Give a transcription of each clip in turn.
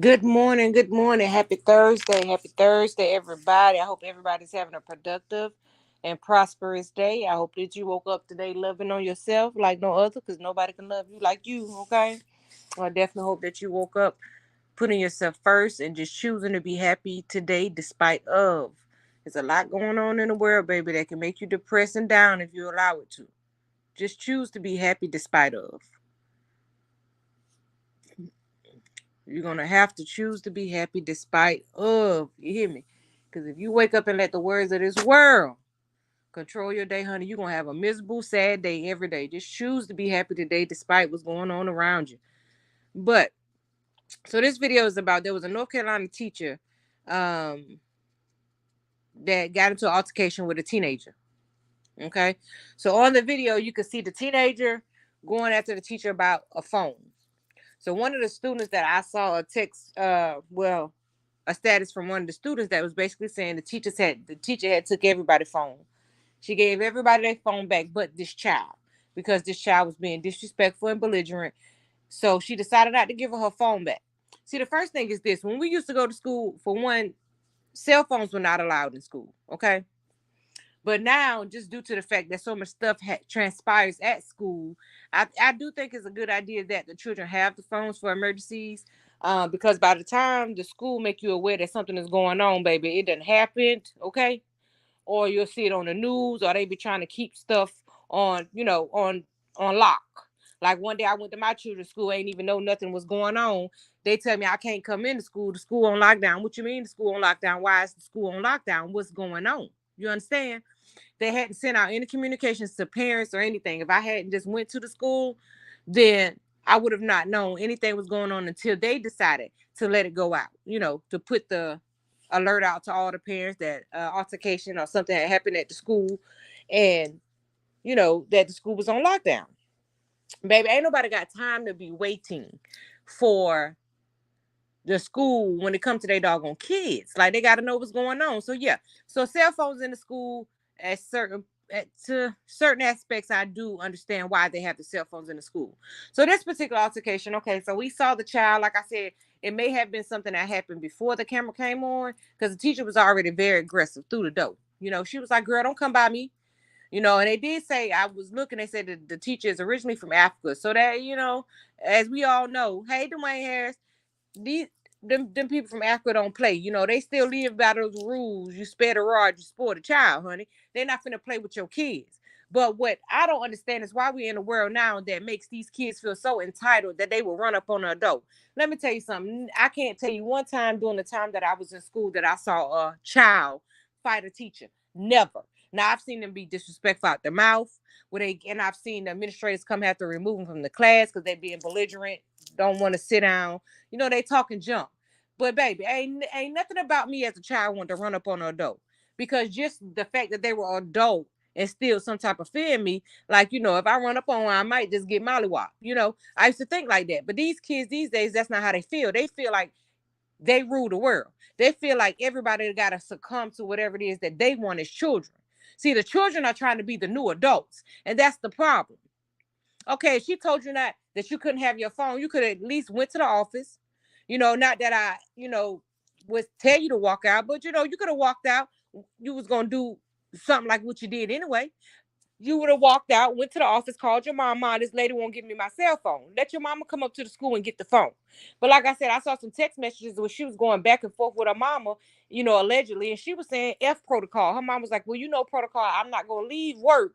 Good morning, good morning. Happy Thursday, everybody. I hope everybody's having a productive and prosperous day. I hope that you woke up today loving on yourself like no other, because nobody can love you like you, okay? I definitely hope that you woke up putting yourself first and just choosing to be happy today despite of. There's a lot going on in the world, baby, that can make you depressed and down if you allow it to. Just choose to be happy despite of. You're gonna have to choose to be happy despite of. You hear me? Because if you wake up and let the words of this world control your day, honey, you're gonna have a miserable, sad day every day. Just choose to be happy today despite what's going on around you. But so this video is about there was a North Carolina teacher um that got into an altercation with a teenager. Okay. So on the video, you can see the teenager going after the teacher about a phone. So one of the students that I saw a text, a status from one of the students that was basically saying the teacher had took everybody's phone. She gave everybody their phone back but this child because this child was being disrespectful and belligerent. So she decided not to give her phone back. See, the first thing is this: when we used to go to school, for one, cell phones were not allowed in school. Okay. But now, just due to the fact that so much stuff transpires at school, I do think it's a good idea that the children have the phones for emergencies. Because by the time the school make you aware that something is going on, baby, it done happened, okay? Or you'll see it on the news, or they be trying to keep stuff on, on lock. Like one day I went to my children's school, ain't even know nothing was going on. They tell me I can't come into school. The school on lockdown. What you mean the school on lockdown? Why is the school on lockdown? What's going on? You understand? They hadn't sent out any communications to parents or anything. If I hadn't just went to the school, then I would have not known anything was going on until they decided to let it go out, to put the alert out to all the parents that altercation or something had happened at the school, and that the school was on lockdown. Baby, ain't nobody got time to be waiting for the school when it comes to their doggone kids. Like, they got to know what's going on. So yeah, so cell phones in the school to certain aspects, I do understand why they have the cell phones in the school. So this particular altercation, okay, so we saw the child. Like I said, it may have been something that happened before the camera came on, because the teacher was already very aggressive through the door. She was like, "Girl, don't come by me." And they did say, I was looking, they said that the teacher is originally from Africa. So that, as we all know, hey, Dwayne Harris, these them people from Africa don't play. They still live by those rules. You spare the rod, you spoil the child, honey. They're not finna play with your kids. But what I don't understand is why we're in a world now that makes these kids feel so entitled that they will run up on an adult. Let me tell you something. I can't tell you one time during the time that I was in school that I saw a child fight a teacher. Never. Now I've seen them be disrespectful out their mouth, and I've seen the administrators come have to remove them from the class because they're being belligerent, don't want to sit down. They talking junk. But baby, ain't nothing about me as a child wanting to run up on an adult. Because just the fact that they were adult instilled some type of fear in me. Like, if I run up on one, I might just get mollywopped. I used to think like that. But these kids these days, that's not how they feel. They feel like they rule the world. They feel like everybody got to succumb to whatever it is that they want as children. See, the children are trying to be the new adults, and that's the problem. Okay, she told you that you couldn't have your phone. You could at least went to the office. Not that I, was tell you to walk out, but you could have walked out. You was gonna do something like what you did anyway. You would have walked out, went to the office, called your mom. Mom, this lady won't give me my cell phone. Let your mama come up to the school and get the phone. But like I said, I saw some text messages where she was going back and forth with her mama, allegedly, and she was saying F protocol. Her mom was like, "Well, protocol. I'm not gonna leave work,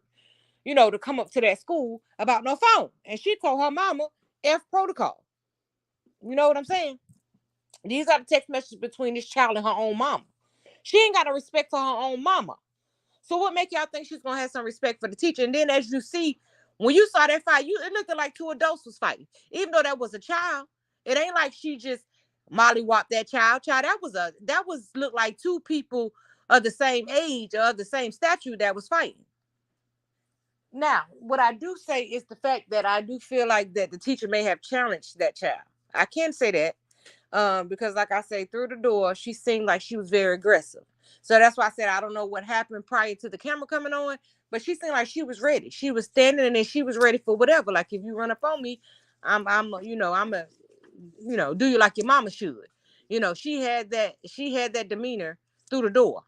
to come up to that school about no phone." And she told her mama F protocol. You know what I'm saying? These are the text messages between this child and her own mama. She ain't got no respect for her own mama. So what make y'all think she's gonna have some respect for the teacher? And then as you see, when you saw that fight, it looked like two adults was fighting. Even though that was a child, it ain't like she just mollywopped that child. That was looked like two people of the same age or of the same stature that was fighting. Now, what I do say is the fact that I do feel like that the teacher may have challenged that child. I can say that because, like I say, through the door, she seemed like she was very aggressive. So that's why I said I don't know what happened prior to the camera coming on, but she seemed like she was ready. She was standing and then she was ready for whatever. Like, if you run up on me, I'm a do you like your mama should. She had that demeanor through the door.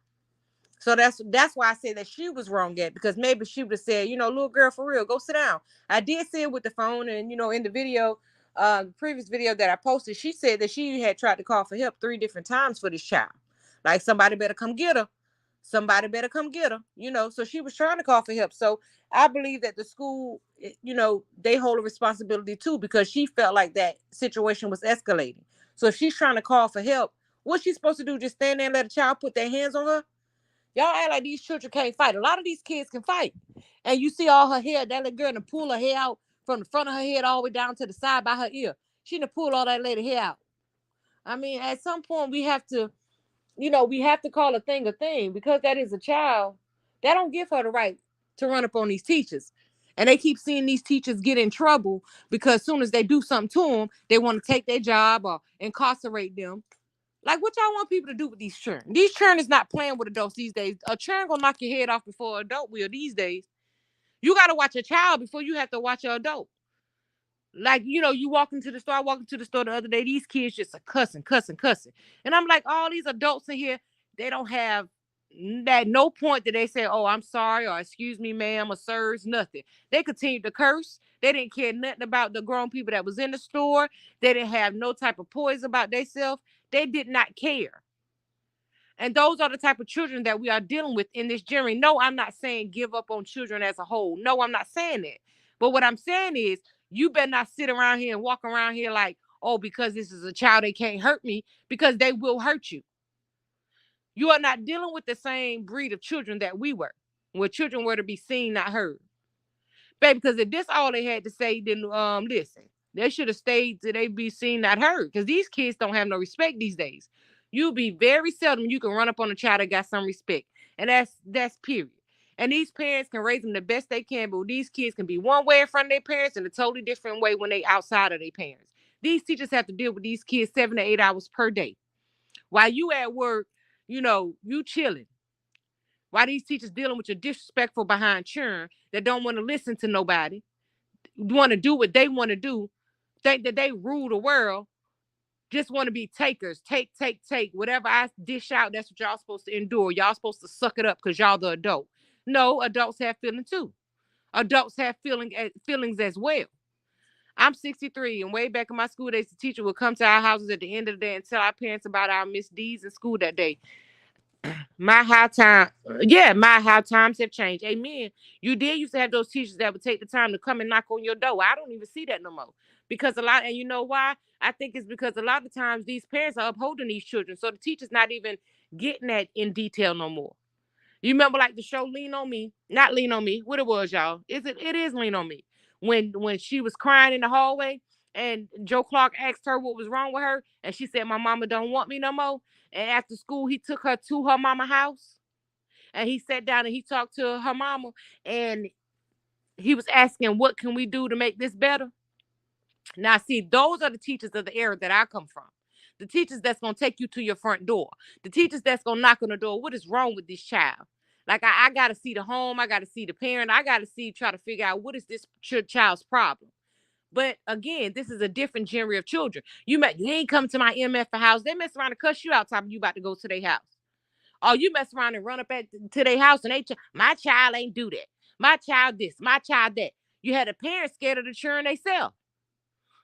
So that's why I say that she was wrong at, because maybe she would have said, little girl, for real, go sit down. I did see it with the phone, and in the video, previous video that I posted, she said that she had tried to call for help 3 different times for this child. Like, somebody better come get her. Somebody better come get her. So she was trying to call for help. So I believe that the school, they hold a responsibility too, because she felt like that situation was escalating. So if she's trying to call for help, what's she supposed to do? Just stand there and let a child put their hands on her? Y'all act like these children can't fight. A lot of these kids can fight. And you see all her hair, that little girl to pull her hair out from the front of her head all the way down to the side by her ear. She done pull all that lady hair out. I mean, at some point we have to call a thing, because that is a child. That don't give her the right to run up on these teachers. And they keep seeing these teachers get in trouble, because as soon as they do something to them, they want to take their job or incarcerate them. Like, what y'all want people to do with these children? These children is not playing with adults these days. A child gonna knock your head off before an adult will these days. You gotta watch a child before you have to watch an adult. Like, you walk into the store. I walked into the store the other day. These kids just are cussing, cussing, cussing. And I'm like, all these adults in here, they don't have at no point that they say, oh, I'm sorry, or excuse me, ma'am, or sirs, nothing. They continued to curse. They didn't care nothing about the grown people that was in the store. They didn't have no type of poise about themselves. They did not care. And those are the type of children that we are dealing with in this journey. No, I'm not saying give up on children as a whole. No, I'm not saying that. But what I'm saying is, you better not sit around here and walk around here like, oh, because this is a child, they can't hurt me, because they will hurt you. You are not dealing with the same breed of children that we were, where children were to be seen, not heard. Baby, because if this all they had to say, then listen, they should have stayed till they be seen, not heard. Because these kids don't have no respect these days. You'll be very seldom you can run up on a child that got some respect. And that's period. And these parents can raise them the best they can, but these kids can be one way in front of their parents and a totally different way when they outside of their parents. These teachers have to deal with these kids 7 to 8 hours per day. While you at work, you chilling. Why these teachers dealing with your disrespectful behind children that don't want to listen to nobody, want to do what they want to do, think that they rule the world, just want to be takers, take, take, take. Whatever I dish out, that's what y'all supposed to endure. Y'all supposed to suck it up because y'all the adult. No, adults have feelings too. Adults have feelings as well. I'm 63, and way back in my school days, the teacher would come to our houses at the end of the day and tell our parents about our misdeeds in school that day. My high time, yeah, my high times have changed. Amen. You did used to have those teachers that would take the time to come and knock on your door. I don't even see that no more, because and you know why? I think it's because a lot of times these parents are upholding these children, so the teacher's not even getting that in detail no more. You remember, like, the show Lean on Me? Not Lean on Me. What it was, y'all? It is Lean on Me. When she was crying in the hallway and Joe Clark asked her what was wrong with her, and she said, my mama don't want me no more. And after school, he took her to her mama house, and he sat down and he talked to her mama, and he was asking, what can we do to make this better? Now, see, those are the teachers of the era that I come from. The teachers that's going to take you to your front door. The teachers that's going to knock on the door. What is wrong with this child? Like, I got to see the home. I got to see the parent. I got to try to figure out what is this child's problem. But again, this is a different genre of children. You ain't come to my MF house. They mess around and cuss you out, time you about to go to their house. Or you mess around and run up to their house and my child ain't do that. My child this, my child that. You had a parent scared of the children themselves.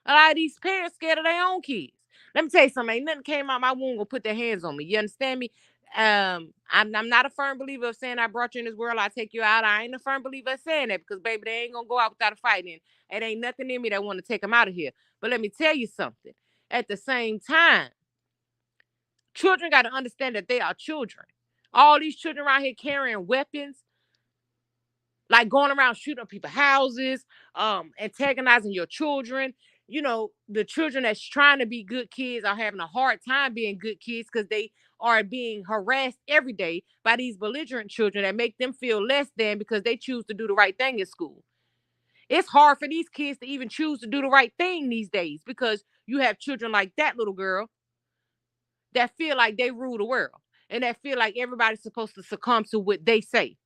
A lot of these parents scared of their own kids. Let me tell you something. Ain't nothing came out my womb gonna put their hands on me. You understand me? I'm not a firm believer of saying I brought you in this world, I take you out. I ain't a firm believer of saying that, because baby, they ain't gonna go out without a fight. And it ain't nothing in me that want to take them out of here. But let me tell you something. At the same time, children got to understand that they are children. All these children around here carrying weapons, like going around shooting up people's houses, antagonizing your children. The children that's trying to be good kids are having a hard time being good kids, because they are being harassed every day by these belligerent children that make them feel less than because they choose to do the right thing in school. It's hard for these kids to even choose to do the right thing these days, because you have children like that little girl that feel like they rule the world, and that feel like everybody's supposed to succumb to what they say.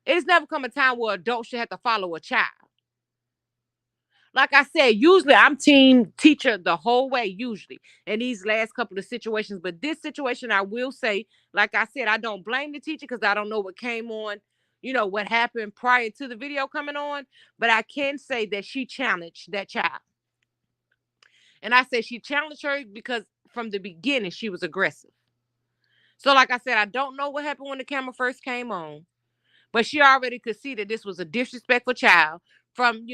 It's never come a time where adults should have to follow a child. Like I said, usually I'm team teacher the whole way, usually in these last couple of situations. But this situation, I will say, like I said, I don't blame the teacher because I don't know what came on, what happened prior to the video coming on. But I can say that she challenged that child. And I said she challenged her because from the beginning, she was aggressive. So, like I said, I don't know what happened when the camera first came on. But she already could see that this was a disrespectful child from,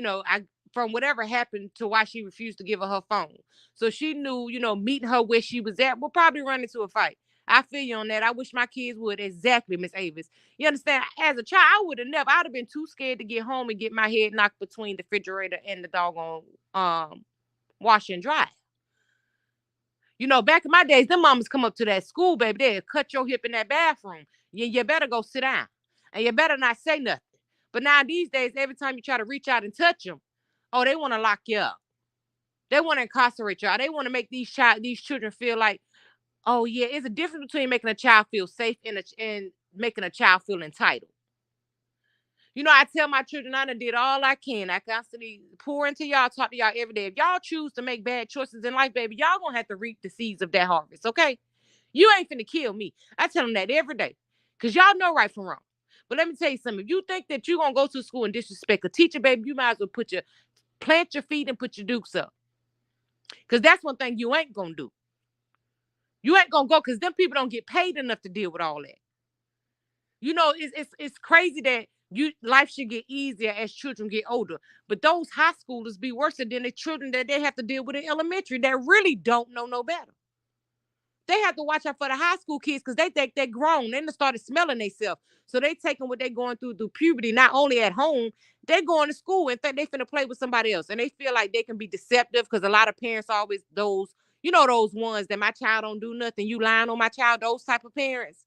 from whatever happened to why she refused to give her phone. So she knew, meeting her where she was at will probably run into a fight. I feel you on that. I wish my kids would. Exactly, Miss Avis. You understand? As a child, I would have never. I'd have been too scared to get home and get my head knocked between the refrigerator and the doggone wash and dry. Back in my days, them mamas come up to that school, baby. They'll cut your hip in that bathroom. You better go sit down. And you better not say nothing. But now these days, every time you try to reach out and touch them, oh, they want to lock you up. They want to incarcerate y'all. They want to make these children feel like, oh yeah, it's a difference between making a child feel safe and making a child feel entitled. I tell my children I done did all I can. I constantly pour into y'all, talk to y'all every day. If y'all choose to make bad choices in life, baby, y'all gonna have to reap the seeds of that harvest, okay? You ain't finna kill me. I tell them that every day. Because y'all know right from wrong. But let me tell you something. If you think that you're gonna go to school and disrespect a teacher, baby, you might as well plant your feet and put your dukes up. Because that's one thing you ain't gonna do. You ain't gonna go because them people don't get paid enough to deal with all that. It's crazy that life should get easier as children get older. But those high schoolers be worse than the children that they have to deal with in elementary that really don't know no better. They have to watch out for the high school kids because they think they're grown. They done started smelling themselves. So they taking what they're going through puberty, not only at home, they're going to school and think they finna play with somebody else. And they feel like they can be deceptive because a lot of parents always those ones that my child don't do nothing. You lying on my child, those type of parents.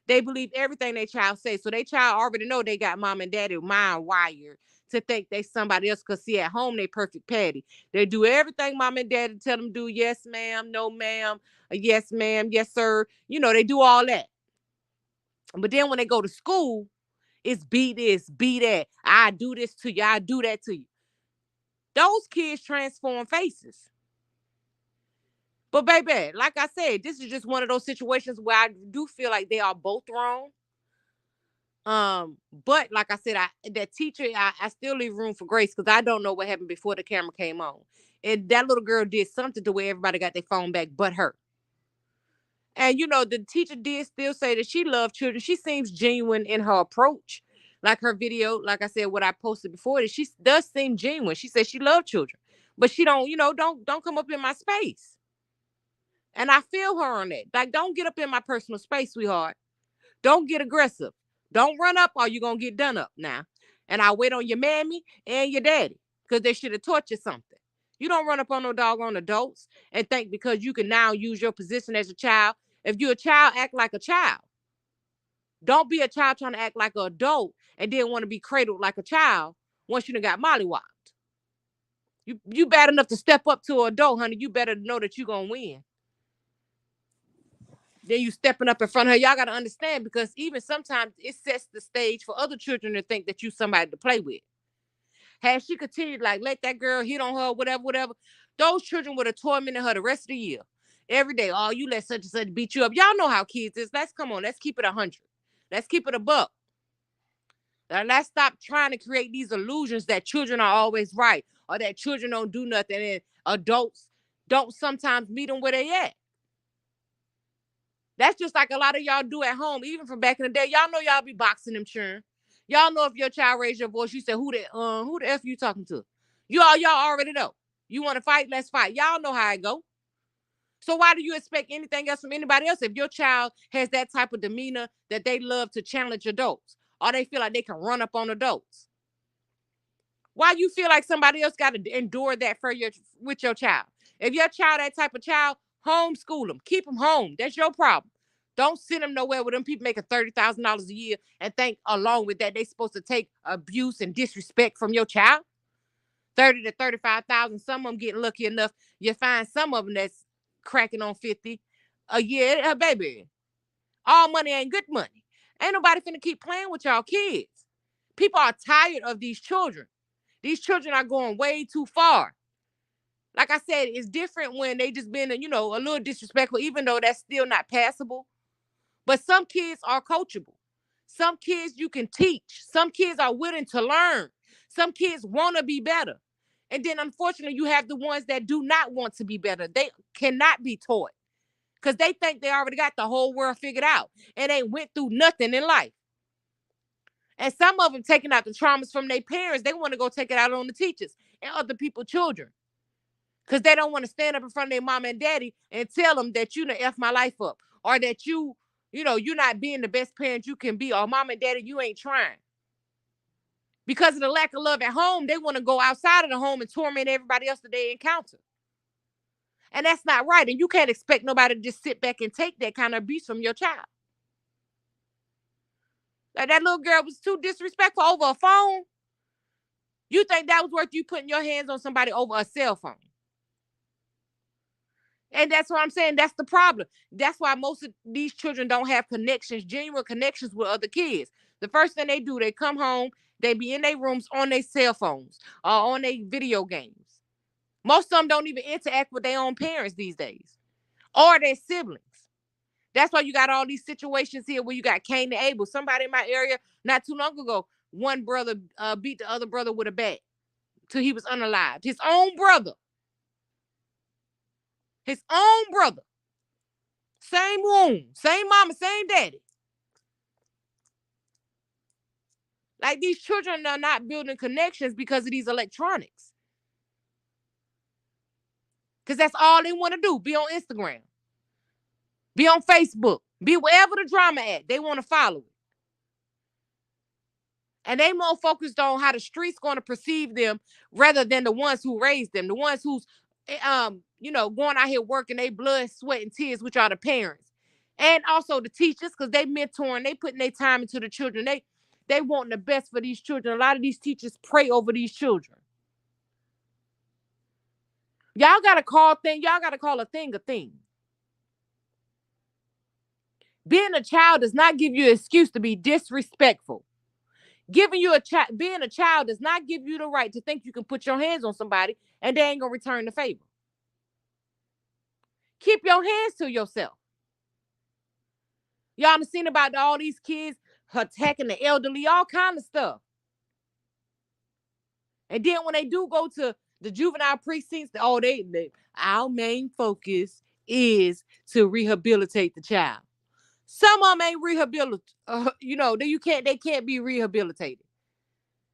They believe everything their child says. So their child already know they got mom and daddy mind wired to think they somebody else. Because see, at home, they perfect patty. They do everything mom and daddy tell them do. Yes, ma'am. No, ma'am. Yes, ma'am. Yes, sir. They do all that. But then when they go to school, it's be this, be that. I do this to you. I do that to you. Those kids transform faces. But baby, like I said, this is just one of those situations where I do feel like they are both wrong. But like I said, that teacher, I still leave room for grace because I don't know what happened before the camera came on. And that little girl did something to where everybody got their phone back but her. And the teacher did still say that she loved children. She seems genuine in her approach. Like her video, like I said, what I posted before, that she does seem genuine. She said she loved children. But she don't come up in my space. And I feel her on that. Like, don't get up in my personal space, sweetheart. Don't get aggressive. Don't run up or you're going to get done up now. And I wait on your mammy and your daddy because they should have taught you something. You don't run up on no doggone adults and think because you can now use your position as a child. If you're a child, act like a child. Don't be a child trying to act like an adult and then want to be cradled like a child once you done got mollywopped. You bad enough to step up to an adult, honey. You better know that you're going to win. Then you stepping up in front of her. Y'all got to understand because even sometimes it sets the stage for other children to think that you somebody to play with. Had she continued, like, let that girl hit on her, whatever, those children would have tormented her the rest of the year. Every day, oh, you let such and such beat you up. Y'all know how kids is. Let's keep it 100. Let's keep it a buck. Now, let's stop trying to create these illusions that children are always right or that children don't do nothing and adults don't sometimes meet them where they at. That's just like a lot of y'all do at home, even from back in the day. Y'all know y'all be boxing them children. Y'all know if your child raised your voice, you say, who the F you talking to? Y'all already know. You want to fight? Let's fight. Y'all know how it go. So why do you expect anything else from anybody else if your child has that type of demeanor that they love to challenge adults or they feel like they can run up on adults? Why you feel like somebody else got to endure that with your child? If your child that type of child, homeschool them. Keep them home. That's your problem. Don't send them nowhere with them people making $30,000 a year and think along with that they're supposed to take abuse and disrespect from your child. 30 to 35,000. Some of them getting lucky enough. You find some of them that's cracking on 50 a year. Baby, all money ain't good money. Ain't nobody finna keep playing with y'all kids. People are tired of these children. These children are going way too far. Like I said, it's different when they just been, a little disrespectful, even though that's still not passable. But some kids are coachable. Some kids you can teach. Some kids are willing to learn. Some kids want to be better. And then unfortunately, you have the ones that do not want to be better. They cannot be taught because they think they already got the whole world figured out and they went through nothing in life. And some of them taking out the traumas from their parents, they want to go take it out on the teachers and other people's children because they don't want to stand up in front of their mom and daddy and tell them that you done F my life up, or that you're not being the best parent you can be, or mom and daddy, you ain't trying. Because of the lack of love at home, they want to go outside of the home and torment everybody else that they encounter. And that's not right. And you can't expect nobody to just sit back and take that kind of abuse from your child. Like that little girl was too disrespectful over a phone. You think that was worth you putting your hands on somebody over a cell phone? And that's what I'm saying. That's the problem. That's why most of these children don't have connections, genuine connections with other kids. The first thing they do, they come home, they be in their rooms on their cell phones or on their video games. Most of them don't even interact with their own parents these days or their siblings. That's why you got all these situations here where you got Cain and Abel. Somebody in my area not too long ago, one brother beat the other brother with a bat till he was unalived. His own brother. His own brother. Same womb, same mama, same daddy. Like these children are not building connections because of these electronics. Because that's all they want to do. Be on Instagram. Be on Facebook. Be wherever the drama at. They want to follow it. And they more focused on how the streets going to perceive them rather than the ones who raised them. The ones who's, going out here working their blood, sweat, and tears, which are the parents. And also the teachers, because they mentoring, they putting their time into the children. They want the best for these children. A lot of these teachers pray over these children. Y'all got to call a thing a thing. Being a child does not give you an excuse to be disrespectful. Being a child does not give you the right to think you can put your hands on somebody and they ain't gonna return the favor. Keep your hands to yourself. Y'all done seen about all these kids attacking the elderly, all kind of stuff. And then when they do go to the juvenile precincts, our main focus is to rehabilitate the child. Some of them ain't they can't be rehabilitated.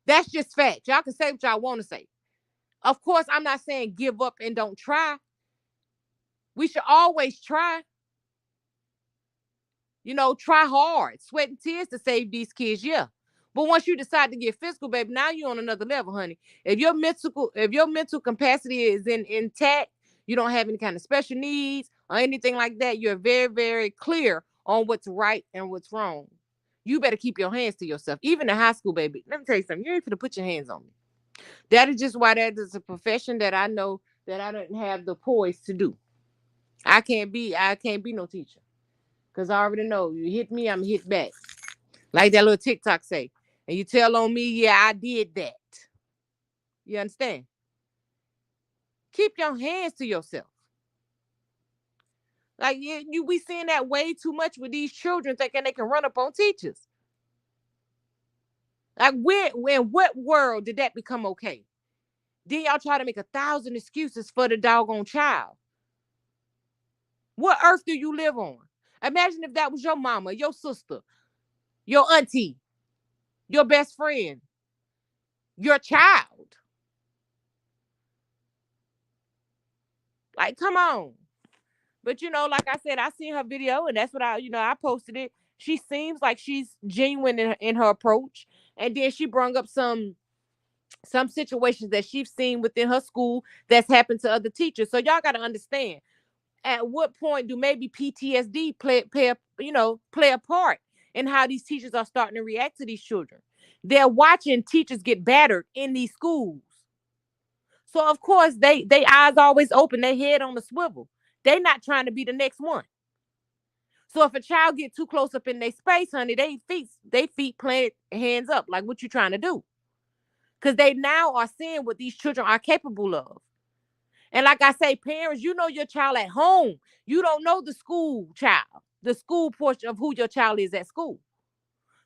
That's just fact. Y'all can say what y'all want to say. Of course, I'm not saying give up and don't try. We should always try. Try hard, sweat and tears to save these kids, yeah. But once you decide to get physical, baby, now you're on another level, honey. If your mental capacity is intact, you don't have any kind of special needs or anything like that, you're very, very clear on what's right and what's wrong. You better keep your hands to yourself. Even in high school, baby. Let me tell you something. You ain't gonna put your hands on me. That is just why that is a profession that I know that I don't have the poise to do. I can't be no teacher. Because I already know you hit me, I'm hit back. Like that little TikTok say. And you tell on me, yeah, I did that. You understand? Keep your hands to yourself. Like we seeing that way too much with these children thinking they can run up on teachers. Like in what world did that become okay? Then y'all try to make 1,000 excuses for the doggone child. What earth do you live on? Imagine if that was your mama, your sister, your auntie, your best friend, your child. Like, come on. But like I said, I seen her video and that's what I posted it. She seems like she's genuine in her approach. And then she brought up some situations that she's seen within her school that's happened to other teachers. So y'all got to understand, at what point do maybe PTSD play a part in how these teachers are starting to react to these children? They're watching teachers get battered in these schools. So of course they eyes always open, their head on the swivel. They not trying to be the next one. So if a child get too close up in their space, honey, they feet planted hands up. Like, what you trying to do? Because they now are seeing what these children are capable of. And like I say, parents, you know your child at home. You don't know the school child, the school portion of who your child is at school.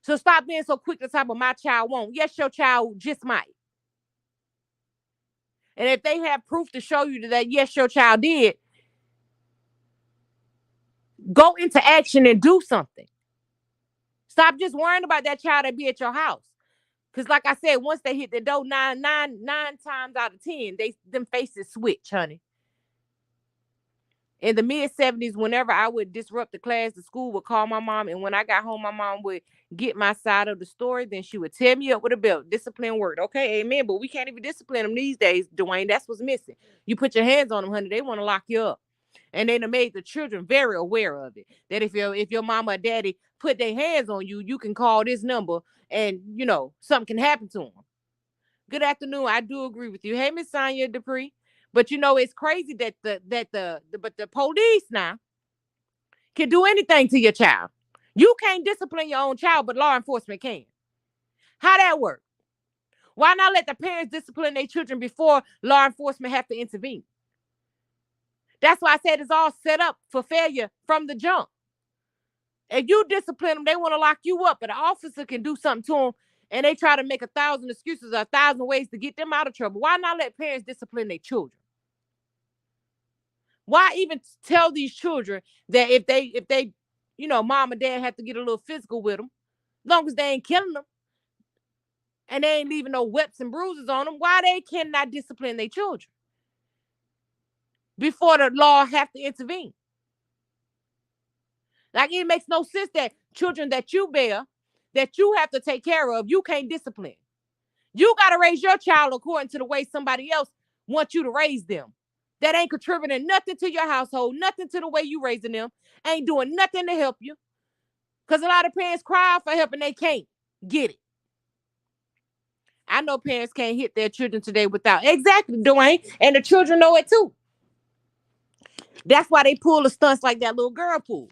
So stop being so quick to talk about my child won't. Yes, your child just might. And if they have proof to show you that yes, your child did, go into action and do something. Stop just worrying about that child that be at your house. Because like I said, once they hit the door, nine times out of 10, them faces switch, honey. In the mid-70s, whenever I would disrupt the class, the school would call my mom. And when I got home, my mom would get my side of the story. Then she would tear me up with a belt. Discipline worked. Okay, amen. But we can't even discipline them these days, Dwayne. That's what's missing. You put your hands on them, honey. They want to lock you up. And they done made the children very aware of it. That if your mama or daddy put their hands on you, you can call this number and, something can happen to them. Good afternoon. I do agree with you. Hey, Miss Sonia Dupree. But it's crazy that the police now can do anything to your child. You can't discipline your own child, but law enforcement can. How that work? Why not let the parents discipline their children before law enforcement have to intervene? That's why I said it's all set up for failure from the jump. If you discipline them, they want to lock you up, but an officer can do something to them, and they try to make 1,000 excuses or 1,000 ways to get them out of trouble. Why not let parents discipline their children? Why even tell these children that if they, mom and dad have to get a little physical with them, as long as they ain't killing them and they ain't leaving no webs and bruises on them, why they cannot discipline their children before the law have to intervene? Like, it makes no sense that children that you bear, that you have to take care of, you can't discipline. You got to raise your child according to the way somebody else wants you to raise them. That ain't contributing nothing to your household, nothing to the way you raising them, ain't doing nothing to help you. Because a lot of parents cry for help and they can't get it. I know parents can't hit their children today without. Exactly, Dwayne. And the children know it too. That's why they pull the stunts like that little girl pulled.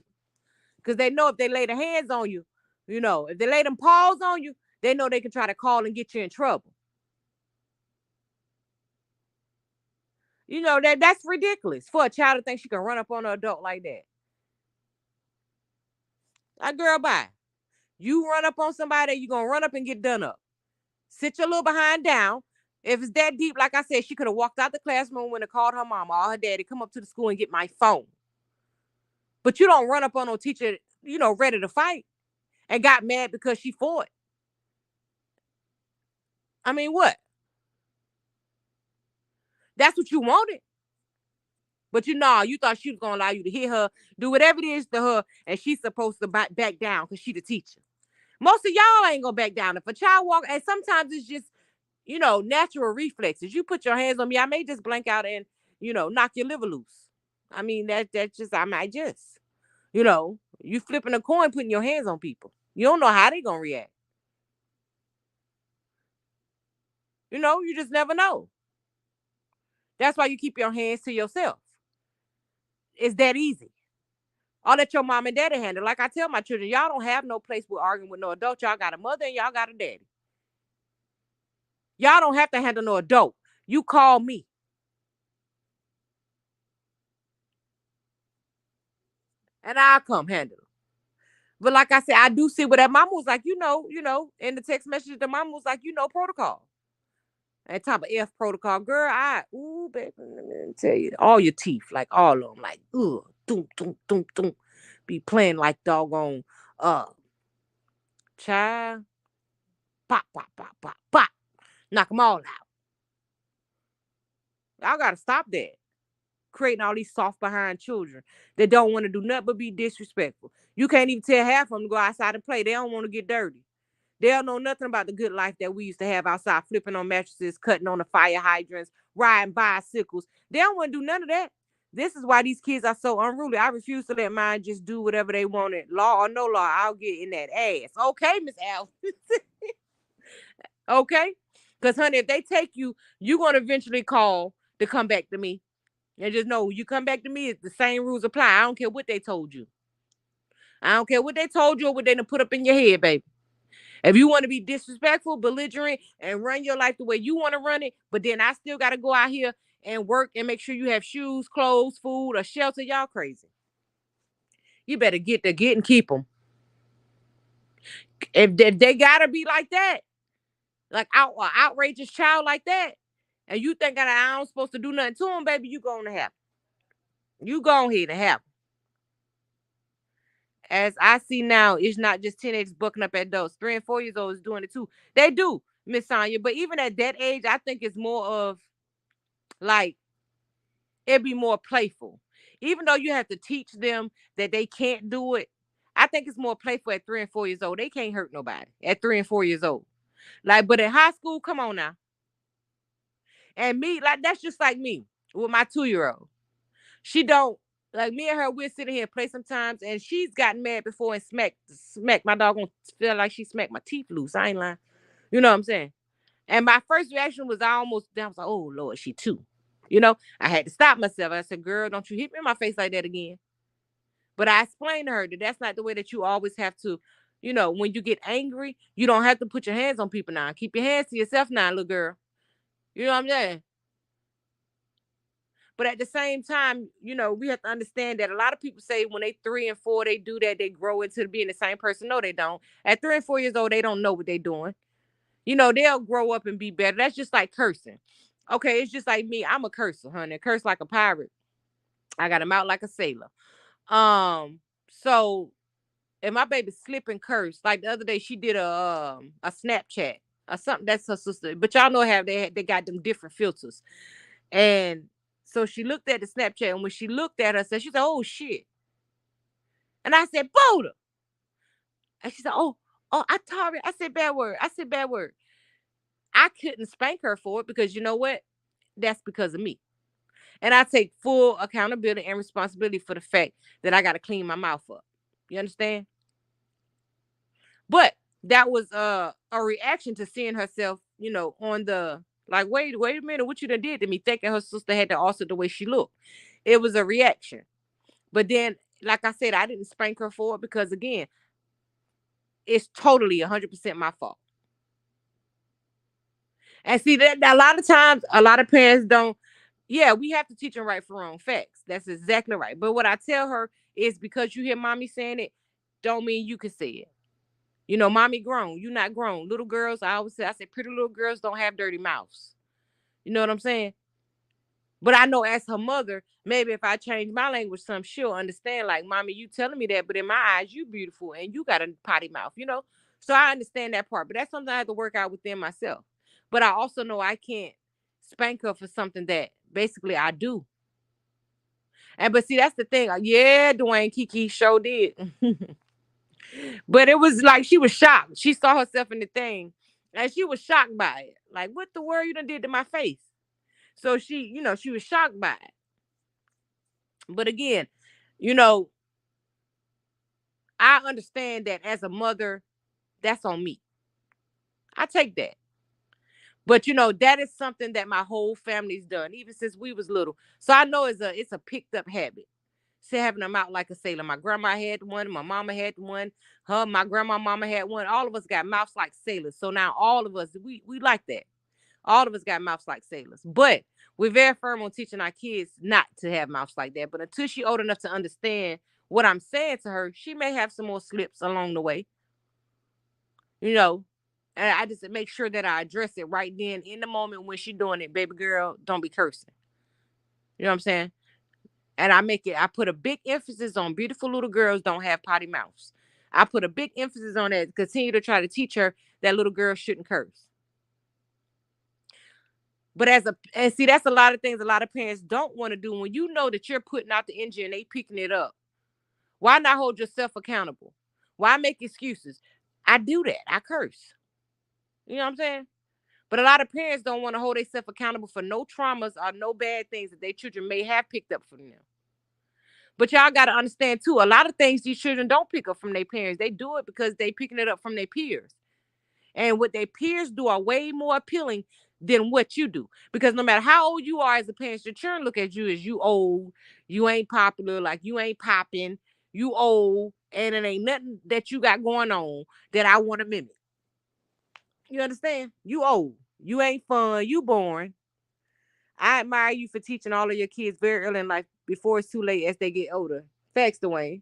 Because they know if they lay their hands on you, if they lay them paws on you, they know they can try to call and get you in trouble. That's ridiculous for a child to think she can run up on an adult like that. Like, girl, bye. You run up on somebody, you're going to run up and get done up. Sit your little behind down. If it's that deep, like I said, she could have walked out the classroom when it called her mama or her daddy, come up to the school and get my phone. But you don't run up on no teacher, ready to fight and got mad because she fought. I mean, what? That's what you wanted. But you thought she was going to allow you to hit her, do whatever it is to her, and she's supposed to back down because she the teacher. Most of y'all ain't going to back down. If a child walk, and sometimes it's just, natural reflexes. You put your hands on me, I may just blank out and, knock your liver loose. I mean, that's just, I might just, you flipping a coin, putting your hands on people. You don't know how they going to react. You just never know. That's why you keep your hands to yourself. It's that easy. I'll let your mom and daddy handle. Like I tell my children, y'all don't have no place with arguing with no adult. Y'all got a mother and y'all got a daddy. Y'all don't have to handle no adult. You call me. And I'll come handle it. But like I said, I do see what that mama was like, in the text message, the mama was like, protocol. And type of F protocol. Girl, baby, let me tell you, all your teeth, like all of them, like, doom, doom, doom, doom. Be playing like doggone, child. Pop, pop, pop, pop, pop. Knock them all out. Y'all got to stop that. Creating all these soft behind children that don't want to do nothing but be disrespectful. You can't even tell half of them to go outside and play. They don't want to get dirty. They don't know nothing about the good life that we used to have outside, flipping on mattresses, cutting on the fire hydrants, riding bicycles. They don't want to do none of that. This is why these kids are so unruly. I refuse to let mine just do whatever they wanted. Law or no law, I'll get in that ass. Okay, Miss Al. Okay? Because, honey, if they take you, you're going to eventually call to come back to me. And just know, you come back to me, the same rules apply. I don't care what they told you. I don't care what they told you or what they done put up in your head, baby. If you want to be disrespectful, belligerent, and run your life the way you want to run it, but then I still got to go out here and work and make sure you have shoes, clothes, food, or shelter, y'all crazy. You better get and keep them. If they gotta be like that, like outrageous child like that, and you think that I don't supposed to do nothing to them, baby, you going to have. You go ahead and have. As I see now, it's not just teenagers bucking up at adults. 3 and 4 years old is doing it too. They do, Miss Sonya. But even at that age, I think it's more of like it'd be more playful. Even though you have to teach them that they can't do it, I think it's more playful at 3 and 4 years old. They can't hurt nobody at 3 and 4 years old. Like, but in high school, come on now. And me, like that's just like me with my 2 year old. She don't like me and her. We're sitting here and play sometimes, and she's gotten mad before and smacked my dog. Gonna feel like she smacked my teeth loose. I ain't lying. You know what I'm saying? And my first reaction was I was like, oh Lord, she too. I had to stop myself. I said, girl, don't you hit me in my face like that again. But I explained to her that that's not the way that you always have to. When you get angry, you don't have to put your hands on people now. Keep your hands to yourself now, little girl. You know what I'm saying? But at the same time, we have to understand that a lot of people say when they 3 and 4, they do that, they grow into being the same person. No, they don't. At 3 and 4 years old, they don't know what they're doing. They'll grow up and be better. That's just like cursing. Okay, it's just like me. I'm a curser, honey. Curse like a pirate. I got a mouth like a sailor. So if my baby slip and curse, like the other day, she did a Snapchat or something. That's her sister. But y'all know how they got them different filters. And so she looked at the Snapchat, and when she looked at her, she said, "Oh shit!" And I said, "Boda." And she said, "Oh, I told her." I said, "Bad word." I said, "Bad word." I couldn't spank her for it because you know what? That's because of me. And I take full accountability and responsibility for the fact that I got to clean my mouth up. You understand? But that was a reaction to seeing herself, on the like, wait a minute, what you done did to me, thinking her sister had to alter the way she looked. It was a reaction. But then, like I said, I didn't spank her for it because again, it's totally 100% my fault. And see that a lot of times, a lot of parents don't. Yeah, we have to teach them right from wrong facts. That's exactly right. But what I tell her is because you hear mommy saying it, don't mean you can say it. Mommy grown. You not grown. Little girls, I always say, I said, pretty little girls don't have dirty mouths. You know what I'm saying? But I know as her mother, maybe if I change my language some, she'll understand. Like, mommy, you telling me that, but in my eyes, you beautiful and you got a potty mouth. So I understand that part. But that's something I have to work out within myself. But I also know I can't spank her for something that basically I do. And but see, that's the thing. Yeah, Dwayne Kiki show did. But it was like she was shocked. She saw herself in the thing and she was shocked by it. Like, what the world you done did to my face? So she was shocked by it. But again, you know, I understand that as a mother, that's on me. I take that. But that is something that my whole family's done, even since we was little. So I know it's a picked up habit. See, having them out like a sailor. My grandma had one, my mama had one, my grandma mama had one. All of us got mouths like sailors. So now all of us, we like that. All of us got mouths like sailors. But we're very firm on teaching our kids not to have mouths like that. But until she old enough to understand what I'm saying to her, she may have some more slips along the way. You know, and I just make sure that I address it right then in the moment when she doing it. Baby girl, don't be cursing. You know what I'm saying? And I put a big emphasis on beautiful little girls don't have potty mouths. I put a big emphasis on that. Continue to try to teach her that little girls shouldn't curse. But and see, that's a lot of things a lot of parents don't want to do. When you know that you're putting out the engine and they picking it up, why not hold yourself accountable? Why make excuses? I do that. I curse. You know what I'm saying? But a lot of parents don't want to hold themselves accountable for no traumas or no bad things that their children may have picked up from them. But y'all got to understand too, a lot of things these children don't pick up from their parents. They do it because they picking it up from their peers. And what their peers do are way more appealing than what you do. Because no matter how old you are as a parent, your children look at you as you old, you ain't popular, like you ain't popping, you old, and it ain't nothing that you got going on that I want to mimic. You understand? You old. You ain't fun. You boring. I admire you for teaching all of your kids very early in life before it's too late as they get older. Facts, Dwayne.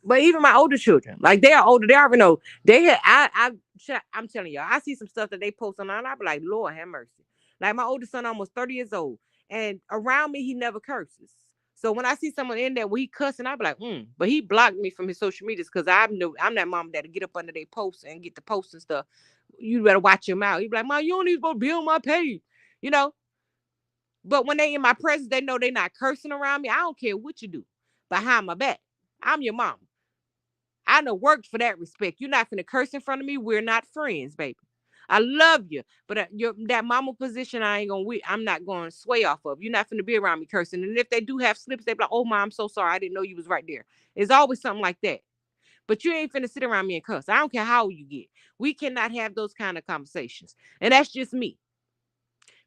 But even my older children, like they are older, they already know. They had I'm telling y'all, I see some stuff that they post online. I be like, Lord have mercy. Like my oldest son, almost 30 years old, and around me he never curses. So when I see someone in there where he cussing, I be like, But he blocked me from his social medias because I'm that mom that get up under their posts and get the posts and stuff. You better watch your mouth. He be like, Mom, you don't even supposed to be on my page, you know. But when they in my presence, they know they not cursing around me. I don't care what you do behind my back. I'm your mom. I done worked for that respect. You're not finna curse in front of me. We're not friends, baby. I love you, but that mama position, I'm not going to sway off of. You're not finna be around me cursing. And if they do have slips, they be like, "Oh, mom, I'm so sorry. I didn't know you was right there." It's always something like that. But you ain't finna sit around me and cuss. I don't care how old you get. We cannot have those kind of conversations. And that's just me.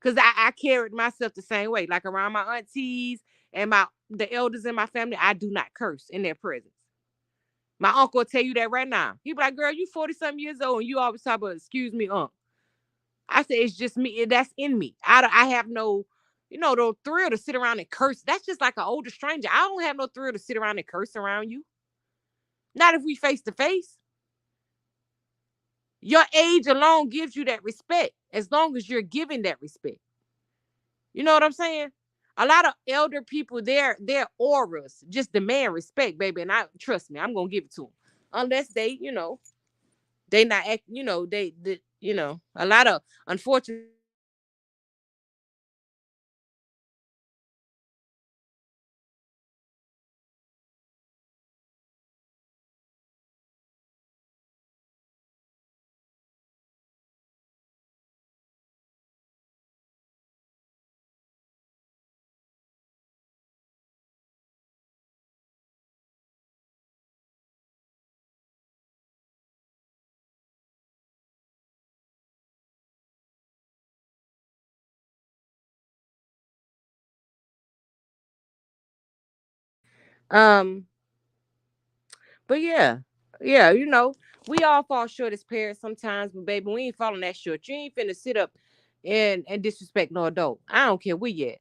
Because I carried myself the same way. Like around my aunties and the elders in my family, I do not curse in their presence. My uncle will tell you that right now. He be like, "Girl, you 40-something years old and you always talk about, excuse me, uncle." I said, it's just me. That's in me. I have no, no thrill to sit around and curse. That's just like an older stranger. I don't have no thrill to sit around and curse around you. Not if we face to face. Your age alone gives you that respect as long as you're giving that respect. You know what I'm saying? A lot of elder people, their auras just demand respect, baby. And I trust me, I'm gonna give it to them. Unless they not act, a lot of unfortunate um but yeah. Yeah, we all fall short as parents sometimes, but baby, we ain't falling that short. You ain't finna sit up and disrespect no adult. I don't care where you at.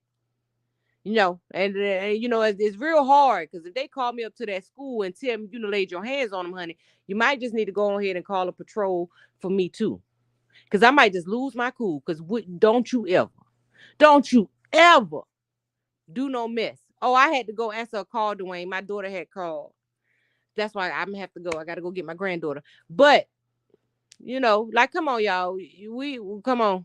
It's real hard because if they call me up to that school and tell me you laid your hands on them, honey, you might just need to go ahead and call a patrol for me too, because I might just lose my cool. Because don't you ever do no mess. Oh, I had to go answer a call, Dwayne. My daughter had called. That's why I'm gonna have to go. I gotta go get my granddaughter. But like, come on, y'all. We come on,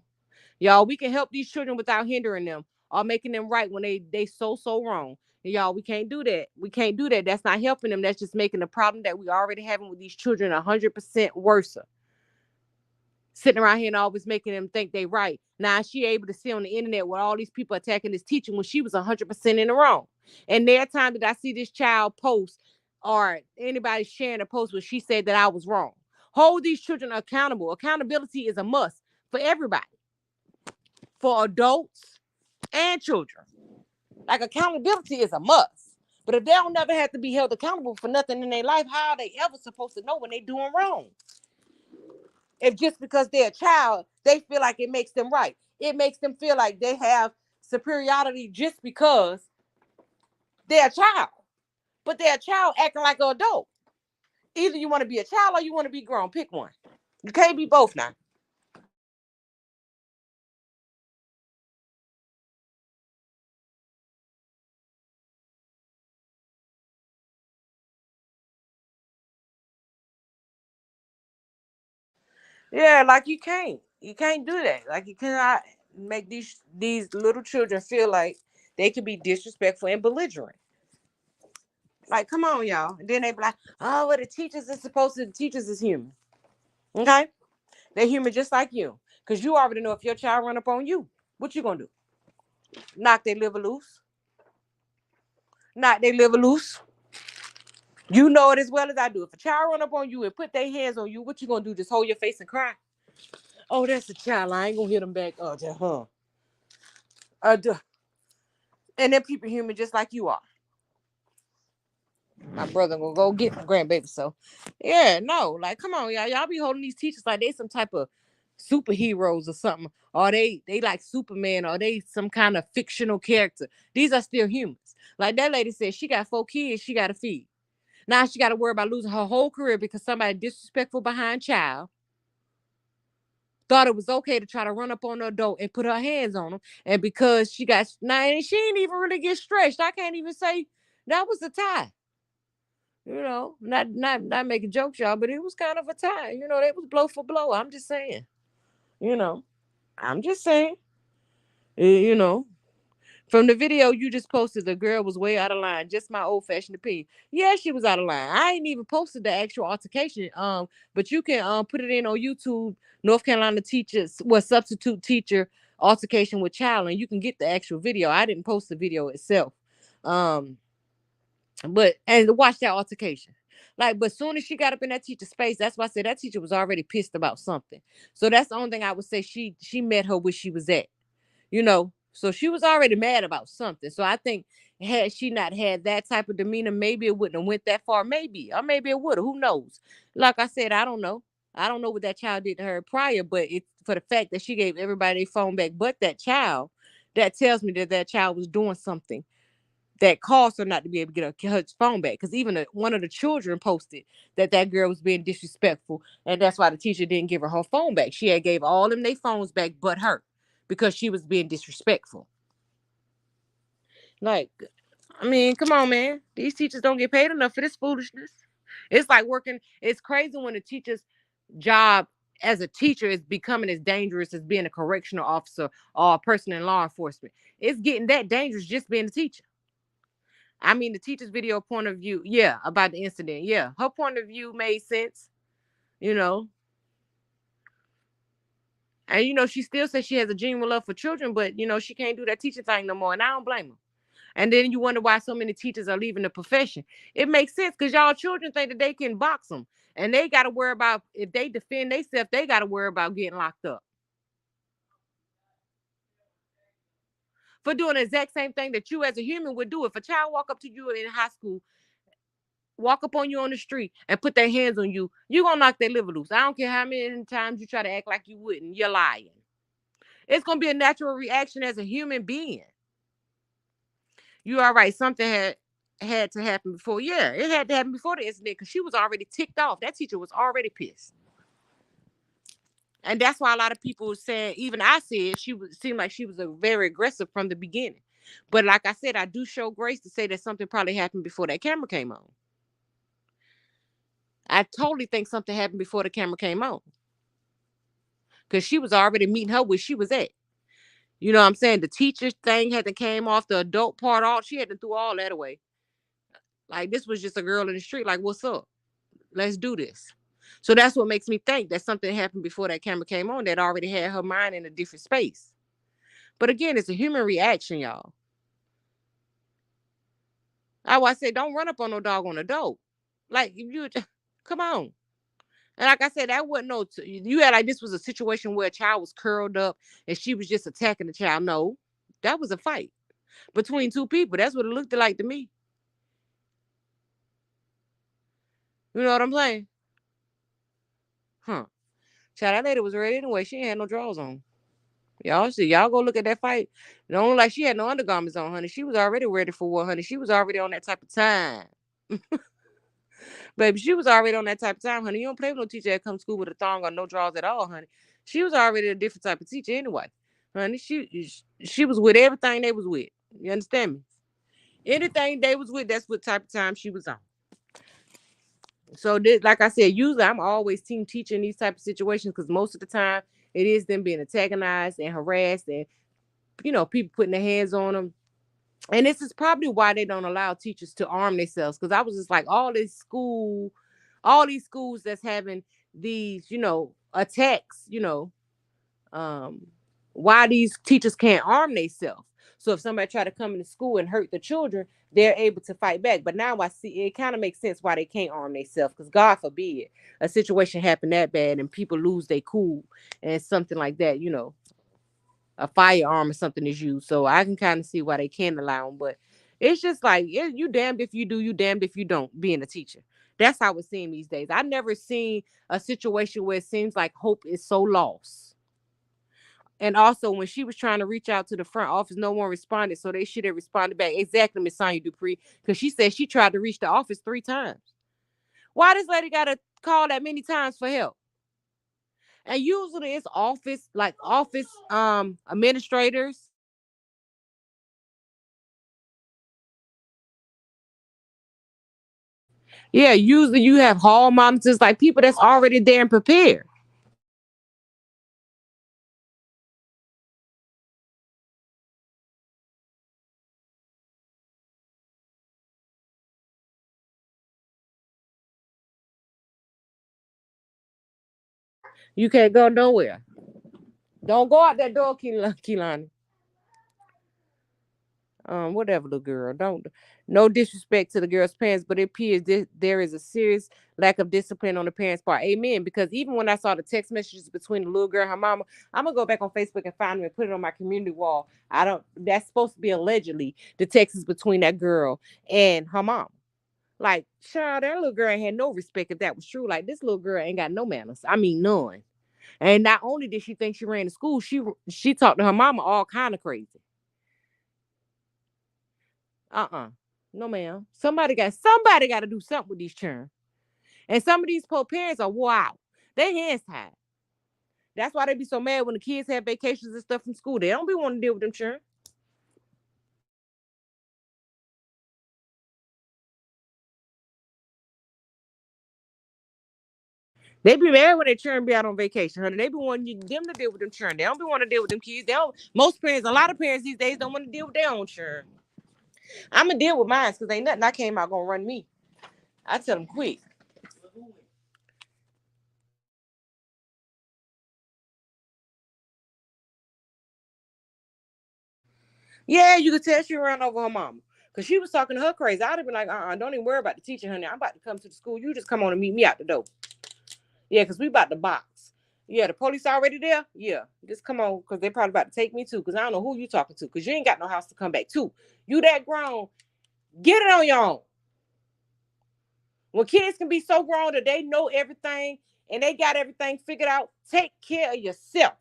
y'all. We can help these children without hindering them or making them right when they so wrong. And y'all, we can't do that. We can't do that. That's not helping them. That's just making the problem that we already having with these children 100% worse. Sitting around here and always making them think they right. Now she able to see on the internet where all these people attacking this teacher when she was 100% in the wrong. And there time that I see this child post or anybody sharing a post where she said that I was wrong. Hold these children accountable. Accountability is a must for everybody, for adults and children. Like accountability is a must. But if they don't never have to be held accountable for nothing in their life, how are they ever supposed to know when they're doing wrong? If just because they're a child, they feel like it makes them right. It makes them feel like they have superiority just because they're a child. But they're a child acting like an adult. Either you want to be a child or you want to be grown. Pick one. You can't be both now. Yeah, like you can't. You can't do that. Like you cannot make these little children feel like they could be disrespectful and belligerent. Like, come on, y'all. And then they be like, oh, well, the teachers is supposed to, the teachers is human. Okay? They're human just like you. Because you already know if your child run up on you, what you gonna do? Knock their liver loose. Knock their liver loose. You know it as well as I do. If a child run up on you and put their hands on you, what you gonna do? Just hold your face and cry? Oh, that's a child. I ain't gonna hit them back. Oh, just, huh. And then people human just like you are. My brother gonna go get my grandbaby. So, yeah, no, like, come on, y'all. Y'all be holding these teachers like they some type of superheroes or something, or they like Superman, or they some kind of fictional character. These are still humans. Like that lady said, she got 4 kids she got to feed. Now she got to worry about losing her whole career because somebody disrespectful behind child thought it was okay to try to run up on the adult and put her hands on them, and because she got now, and she didn't even really get stretched. I can't even say that was a tie. Not making jokes, y'all, but it was kind of a tie. They was blow for blow. I'm just saying. You know, I'm just saying. You know, from the video you just posted, the girl was way out of line. Just my old fashioned opinion. Yeah, she was out of line. I ain't even posted the actual altercation. But you can put it in on YouTube. North Carolina teachers, substitute teacher altercation with child, and you can get the actual video. I didn't post the video itself. And watch that altercation. Like, but soon as she got up in that teacher space, that's why I said that teacher was already pissed about something. So that's the only thing I would say. She met her where she was at. So she was already mad about something. So I think had she not had that type of demeanor, maybe it wouldn't have went that far. Maybe, or maybe it would have. Who knows? Like I said, I don't know. I don't know what that child did to her prior, but it's for the fact that she gave everybody their phone back, but that child. That tells me that that child was doing something that caused her not to be able to get her phone back. Because even one of the children posted that that girl was being disrespectful, and that's why the teacher didn't give her her phone back. She had gave all them their phones back, but her, because she was being disrespectful. Like, I mean, come on, man. These teachers don't get paid enough for this foolishness. It's like working. It's crazy when a teacher's job as a teacher is becoming as dangerous as being a correctional officer or a person in law enforcement. It's getting that dangerous just being a teacher. I mean, the teacher's video point of view, yeah, about the incident, yeah. Her point of view made sense, you know. And, she still says she has a genuine love for children, but, she can't do that teaching thing no more. And I don't blame her. And then you wonder why so many teachers are leaving the profession. It makes sense because y'all children think that they can box them. And they got to worry about, if they defend themselves, they got to worry about getting locked up. For doing the exact same thing that you as a human would do. If a child walk up to you in high school, walk up on you on the street and put their hands on you, you're going to knock their liver loose. I don't care how many times you try to act like you wouldn't. You're lying. It's going to be a natural reaction as a human being. You all right. Something had to happen before. Yeah, it had to happen before the incident because she was already ticked off. That teacher was already pissed. And that's why a lot of people saying, even I said, seemed like she was very aggressive from the beginning. But like I said, I do show grace to say that something probably happened before that camera came on. I totally think something happened before the camera came on. Because she was already meeting her where she was at. You know what I'm saying? The teacher thing had to came off, the adult part, she had to throw all that away. Like, this was just a girl in the street, like, what's up? Let's do this. So that's what makes me think that something happened before that camera came on that already had her mind in a different space. But again, it's a human reaction, y'all. I always say, don't run up on no dog on adult. Like, if you come on. And like I said, that wasn't you had like this was a situation where a child was curled up and she was just attacking the child. No, that was a fight between two people. That's what it looked like to me. You know what I'm saying? Huh. Child, that lady was ready anyway. She ain't had no drawers on. Y'all see, y'all go look at that fight. It only like she had no undergarments on, honey. She was already ready for war, honey. She was already on that type of time. Baby, she was already on that type of time, honey. You don't play with no teacher that come to school with a thong or no drawers at all, honey. She was already a different type of teacher anyway. Honey, she was with everything they was with. You understand me? Anything they was with, that's what type of time she was on. So this, like I said, usually I'm always team teaching these type of situations because most of the time it is them being antagonized and harassed and people putting their hands on them. And this is probably why they don't allow teachers to arm themselves. Because I was just like, all these schools that's having these, attacks, why these teachers can't arm themselves. So if somebody try to come into school and hurt the children, they're able to fight back. But now I see it kind of makes sense why they can't arm themselves. Because God forbid a situation happen that bad and people lose their cool and something like that, a firearm or something is used. So I can kind of see why they can't allow them. But It's just like you damned if you do, you damned if you don't. Being a teacher, that's how it's seen these days. I've never seen a situation where it seems like hope is so lost. And also, when she was trying to reach out to the front office, no one responded. So they should have responded back. Exactly, Miss Sonya Dupree, because she said she tried to reach the office 3 times. Why this lady got to call that many times for help? And usually it's office, like office administrators. Yeah, usually you have hall monitors, like people that's already there and prepared. You can't go nowhere. Don't go out that door, Keelani. Whatever, the girl. Don't. No disrespect to the girl's parents, but it appears there is a serious lack of discipline on the parents' part. Amen. Because even when I saw the text messages between the little girl and her mama, I'm gonna go back on Facebook and find them and put it on my community wall. I don't. That's supposed to be allegedly the texts between that girl and her mom. Like, child, that little girl ain't had no respect if that was true. Like, this little girl ain't got no manners. I mean, none. And not only did she think she ran the school, she talked to her mama all kind of crazy. No, ma'am. Somebody got to do something with these children. And some of these poor parents are wow. They hands tied. That's why they be so mad when the kids have vacations and stuff from school. They don't be wanting to deal with them children. They be mad when their children be out on vacation, honey. They be wanting them to deal with them children. They don't be wanting to deal with them kids. They don't. Most parents, a lot of parents these days don't want to deal with their own children. I'm gonna deal with mine because ain't nothing I came out gonna run me. I tell them quick. Yeah, you could tell she ran over her mama. Cause she was talking to her crazy. I'd have been like, don't even worry about the teacher, honey. I'm about to come to the school. You just come on and meet me out the door. Yeah, cause we about to box. Yeah, the police already there. Yeah, just come on, cause they probably about to take me too. Cause I don't know who you talking to. Cause you ain't got no house to come back to. You that grown, get it on your own. When kids can be so grown that they know everything and they got everything figured out, take care of yourself.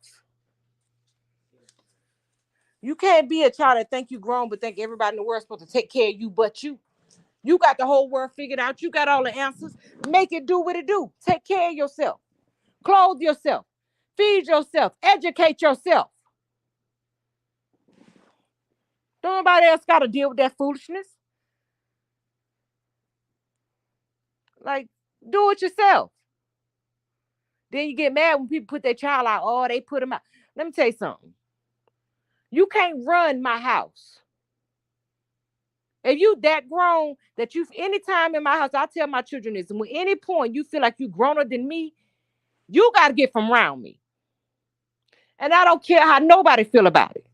You can't be a child that think you grown but think everybody in the world is supposed to take care of you but you. You got the whole world figured out. You got all the answers. Make it do what it do. Take care of yourself. Clothe yourself. Feed yourself. Educate yourself. Don't nobody else got to deal with that foolishness. Like, do it yourself. Then you get mad when people put their child out. Oh, they put them out. Let me tell you something. You can't run my house. If you that grown that you anytime in my house, I tell my children this, and when any point you feel like you growner than me, you got to get from around me. And I don't care how nobody feel about it.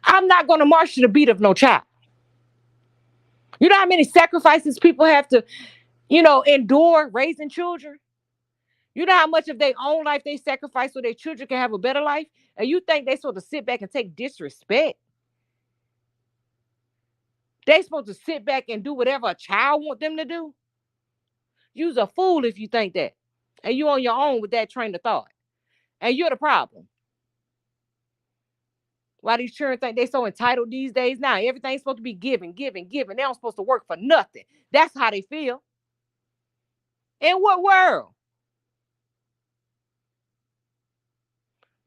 I'm not going to march to the beat of no child. You know how many sacrifices people have to, endure raising children? You know how much of their own life they sacrifice so their children can have a better life? And you think they supposed to sit back and take disrespect? They supposed to sit back and do whatever a child want them to do? You's a fool if you think that. And you on your own with that train of thought. And you're the problem. Why these children think they so entitled these days now? Everything's supposed to be given, given, given. They don't supposed to work for nothing. That's how they feel. In what world?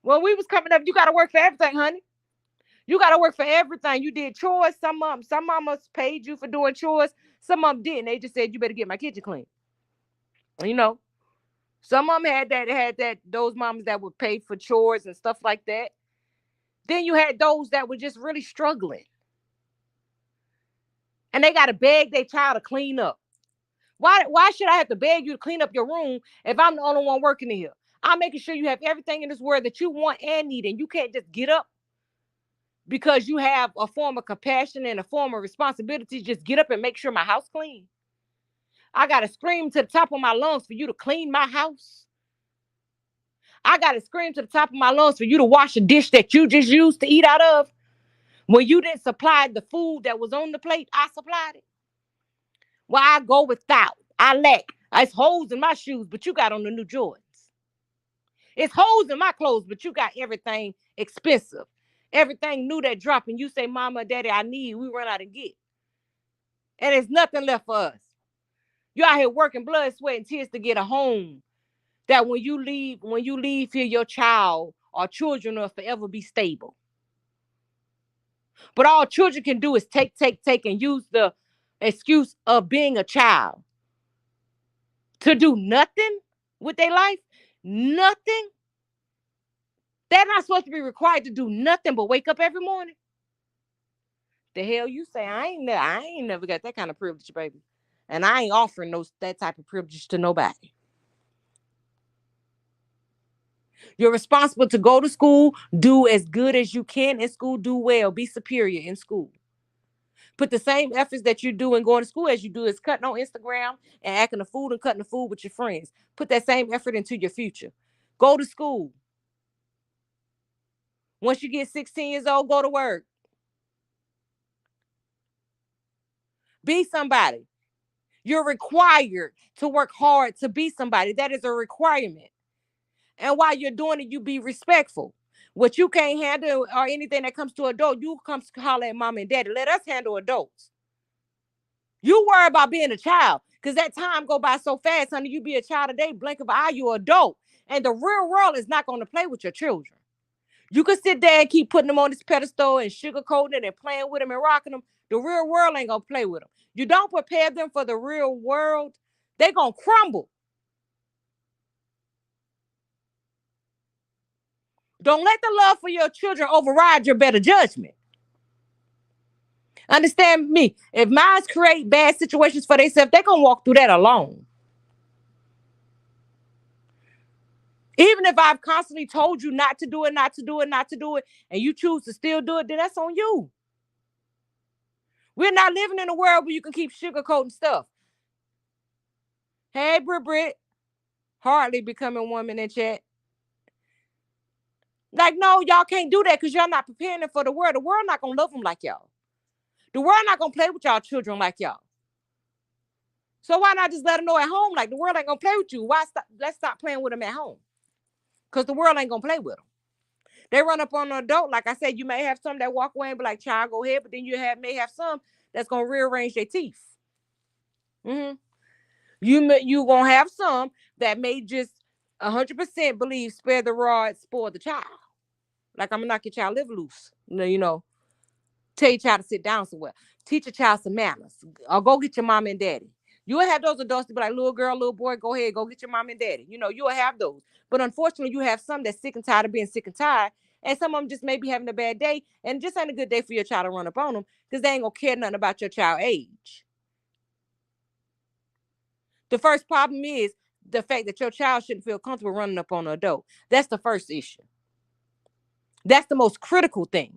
When we was coming up, you got to work for everything, honey. You got to work for everything. You did chores. Some mamas paid you for doing chores. Some of them didn't. They just said you better get my kitchen clean. You know, some of them had that those mamas that would pay for chores and stuff like that. Then you had those that were just really struggling, and they got to beg their child to clean up. Why should I have to beg you to clean up your room if I'm the only one working in here? I'm making sure you have everything in this world that you want and need, and you can't just get up because you have a form of compassion and a form of responsibility. Just get up and make sure my house clean. I gotta scream to the top of my lungs for you to clean my house. I gotta scream to the top of my lungs for you to wash a dish that you just used to eat out of. When you didn't supply the food that was on the plate, I supplied it. Well, I go without. I lack. It's holes in my shoes, but you got on the new Jordans. It's holes in my clothes, but you got everything expensive. Everything new that drop, and you say, Mama, Daddy, I need, we run out of get. And there's nothing left for us. You out here working blood, sweat, and tears to get a home that when you leave here, your child or children will forever be stable. But all children can do is take, and use the excuse of being a child to do nothing with their life. Nothing. They're not supposed to be required to do nothing but wake up every morning. The hell you say? I ain't never got that kind of privilege, baby. And I ain't offering that type of privilege to nobody. You're responsible to go to school, do as good as you can in school, do well, be superior in school. Put the same efforts that you do in going to school as you do as cutting on Instagram and acting a fool and cutting the food with your friends. Put that same effort into your future. Go to school. Once you get 16 years old, go to work. Be somebody. You're required to work hard to be somebody. That is a requirement. And while you're doing it, you be respectful. What you can't handle or anything that comes to adult, you come holler at mom and daddy. Let us handle adults. You worry about being a child because that time go by so fast, honey. You be a child today, blink of an eye, you're an adult. And the real world is not going to play with your children. You can sit there and keep putting them on this pedestal and sugarcoating it and playing with them and rocking them. The real world ain't going to play with them. You don't prepare them for the real world, they're going to crumble. Don't let the love for your children override your better judgment. Understand me. If minds create bad situations for themselves, they're going to walk through that alone. Even if I've constantly told you not to do it, not to do it, not to do it, and you choose to still do it, then that's on you. We're not living in a world where you can keep sugarcoating stuff. Hey, Brit, hardly becoming woman in chat. Like, no, y'all can't do that because y'all not preparing them for the world. The world not going to love them like y'all. The world not going to play with y'all children like y'all. So why not just let them know at home, like the world ain't going to play with you? Let's stop playing with them at home. Because the world ain't going to play with them. They run up on an adult. Like I said, you may have some that walk away and be like, child, go ahead. But then may have some that's going to rearrange their teeth. Mm-hmm. You going to have some that may just 100% believe spare the rod, spoil the child. Like, I'm going to knock your child liver loose. Tell your child to sit down somewhere. Teach your child some manners. Or go get your mom and daddy. You'll have those adults to be like, little girl, little boy, go ahead, go get your mom and daddy. You'll have those. But unfortunately, you have some that's sick and tired of being sick and tired. And some of them just may be having a bad day. And just ain't a good day for your child to run up on them because they ain't going to care nothing about your child's age. The first problem is the fact that your child shouldn't feel comfortable running up on an adult. That's the first issue. That's the most critical thing.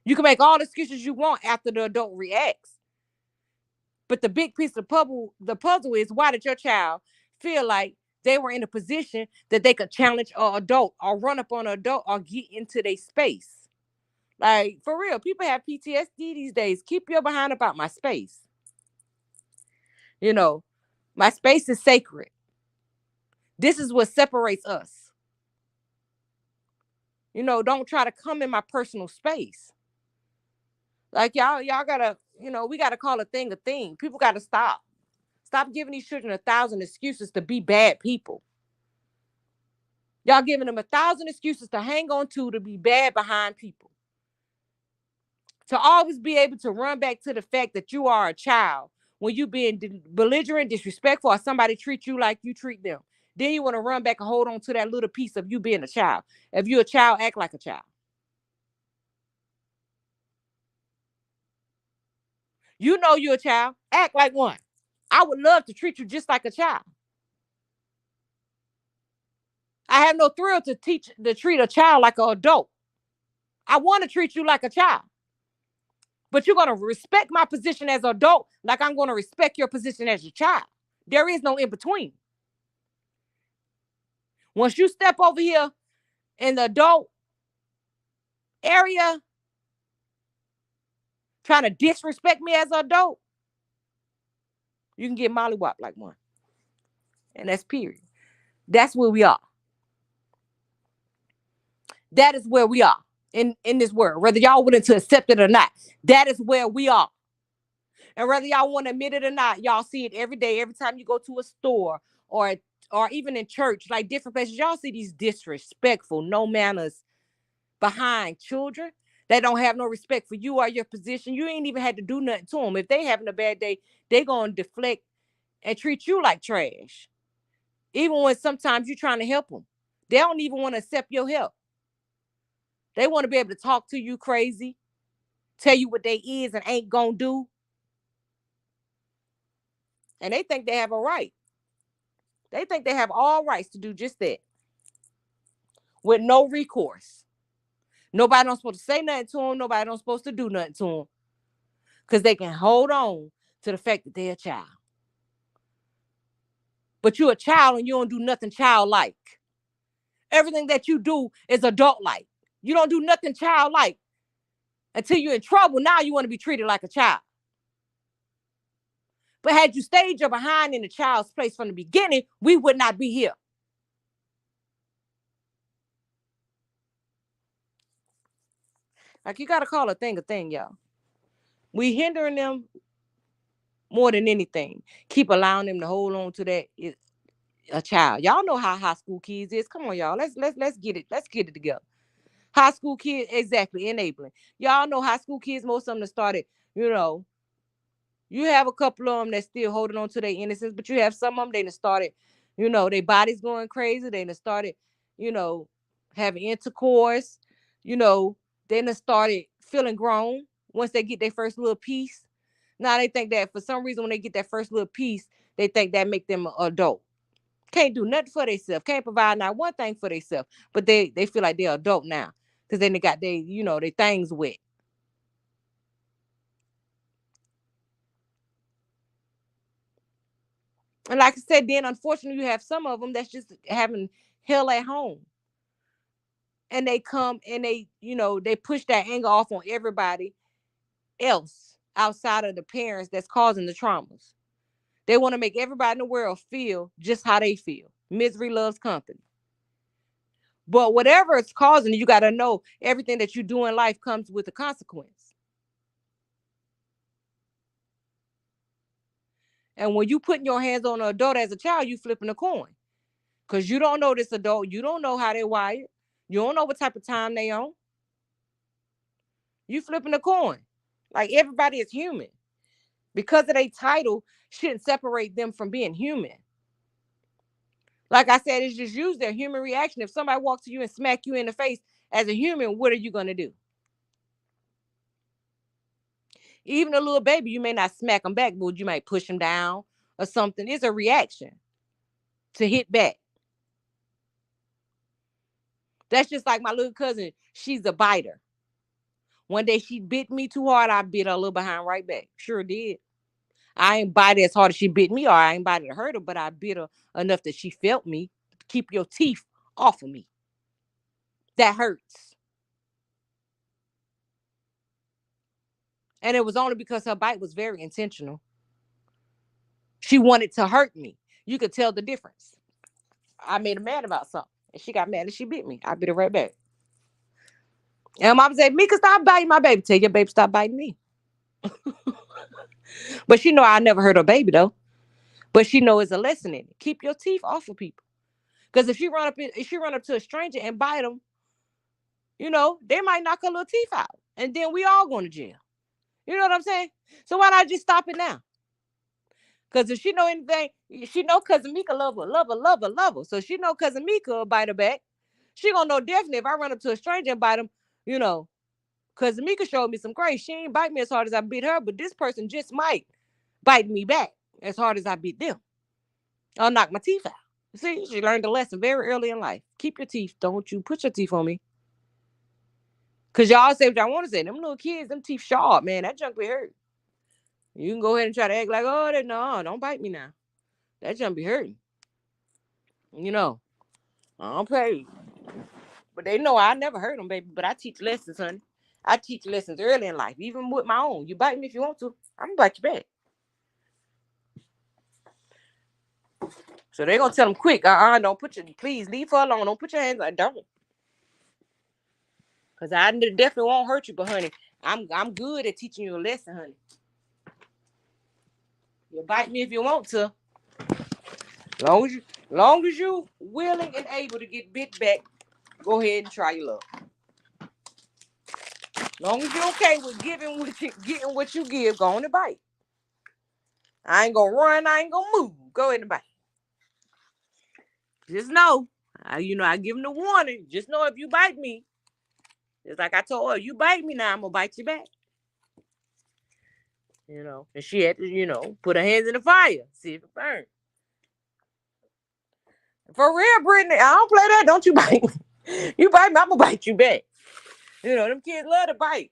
You can make all the excuses you want after the adult reacts. But the big piece of the puzzle is, why did your child feel like they were in a position that they could challenge an adult or run up on an adult or get into their space? Like, for real, people have PTSD these days. Keep your behind about my space. My space is sacred. This is what separates us. Don't try to come in my personal space. Like, y'all gotta, we gotta call a thing a thing. People gotta stop. Stop giving these children 1,000 excuses to be bad people. Y'all giving them 1,000 excuses to hang on to be bad behind people. To always be able to run back to the fact that you are a child when you being belligerent, disrespectful, or somebody treat you like you treat them. Then you want to run back and hold on to that little piece of you being a child. If you're a child, act like a child. You know you're a child, act like one. I would love to treat you just like a child. I have no thrill to treat a child like an adult. I want to treat you like a child. But you're going to respect my position as an adult like I'm going to respect your position as a child. There is no in between. Once you step over here in the adult area trying to disrespect me as an adult, you can get mollywopped like one. And that's period. That's where we are. That is where we are in this world, whether y'all willing to accept it or not. That is where we are. And whether y'all want to admit it or not, y'all see it every day, every time you go to a store or even in church, like different places, y'all see these disrespectful, no manners behind children. They don't have no respect for you or your position. You ain't even had to do nothing to them. If they having a bad day, they gonna deflect and treat you like trash. Even when sometimes you're trying to help them. They don't even want to accept your help. They want to be able to talk to you crazy, tell you what they is and ain't gonna do. And they think they have a right. They think they have all rights to do just that with no recourse. Nobody don't supposed to say nothing to them. Nobody don't supposed to do nothing to them because they can hold on to the fact that they're a child. But you're a child and you don't do nothing childlike. Everything that you do is adult-like. You don't do nothing childlike until you're in trouble. Now you want to be treated like a child. But had you stayed your behind in the child's place from the beginning, we would not be here. Like, you got to call a thing, y'all. We hindering them more than anything. Keep allowing them to hold on to that a child. Y'all know how high school kids is. Come on, y'all. Let's get it. Let's get it together. High school kids, exactly, enabling. Y'all know high school kids, most of them that started, you know, you have a couple of them that still holding on to their innocence, but you have some of them, they done started, you know, their body's going crazy. They done started, you know, having intercourse. You know, they done started feeling grown once they get their first little piece. Now they think that for some reason when they get that first little piece, they think that make them an adult. Can't do nothing for themselves. Can't provide not one thing for themselves. But they feel like they're adult now. Because then they got they, you know, their things wet. And like I said, then unfortunately you have some of them that's just having hell at home. And they come and they, you know, they push that anger off on everybody else outside of the parents that's causing the traumas. They want to make everybody in the world feel just how they feel. Misery loves company. But whatever it's causing, you got to know everything that you do in life comes with a consequence. And when you putting your hands on an adult as a child, you flipping a coin. Because you don't know this adult. You don't know how they're wired. You don't know what type of time they on. You flipping a coin. Like, everybody is human. Because of their title shouldn't separate them from being human. Like I said, it's just use their human reaction. If somebody walks to you and smack you in the face as a human, what are you going to do? Even a little baby, you may not smack them back, but you might push them down or something. It's a reaction to hit back. That's just like my little cousin. She's a biter. One day she bit me too hard. I bit her a little behind right back. Sure did. I ain't bite her as hard as she bit me, or I ain't bite her to hurt her, but I bit her enough that she felt me. Keep your teeth off of me. That hurts. And it was only because her bite was very intentional. She wanted to hurt me. You could tell the difference. I made her mad about something. And she got mad and she bit me. I bit her right back. And mom said, Mika, stop biting my baby. Tell your baby stop biting me. But she know I never hurt her baby though. But she know it's a lesson in it. Keep your teeth off of people. Because if she run up to a stranger and bite them, you know, they might knock her little teeth out. And then we all going to jail. You know what I'm saying? So why not just stop it now? Because if she know anything, she know cousin Mika love her. So she know cousin Mika will bite her back. She gonna know definitely if I run up to a stranger and bite him, you know, cousin Mika showed me some grace. She ain't bite me as hard as I beat her, but this person just might bite me back as hard as I beat them. I'll knock my teeth out. See, she learned a lesson very early in life. Keep your teeth. Don't you put your teeth on me. Because y'all say what y'all want to say. Them little kids, them teeth sharp, man. That junk be hurt. You can go ahead and try to act like, oh, no, don't bite me now. That junk be hurting. You know, I don't play. But they know I never hurt them, baby. But I teach lessons, honey. I teach lessons early in life, even with my own. You bite me if you want to. I'm gonna bite you back. So they gonna tell them quick. Don't put your. Please leave her alone. Don't put your hands. I don't. Cause I definitely won't hurt you, but honey, I'm good at teaching you a lesson, honey. You bite me if you want to. Long as you willing and able to get bit back, go ahead and try your luck. Long as you're okay with getting what you give, go on and bite. I ain't gonna run, I ain't gonna move. Go ahead and bite. Just know, I give them the warning. Just know if you bite me, it's like I told her, you bite me now, I'm gonna bite you back. And she had to, put her hands in the fire, see if it burns. For real, Brittany, I don't play that. Don't you bite me. You bite me, I'm gonna bite you back. Them kids love to bite.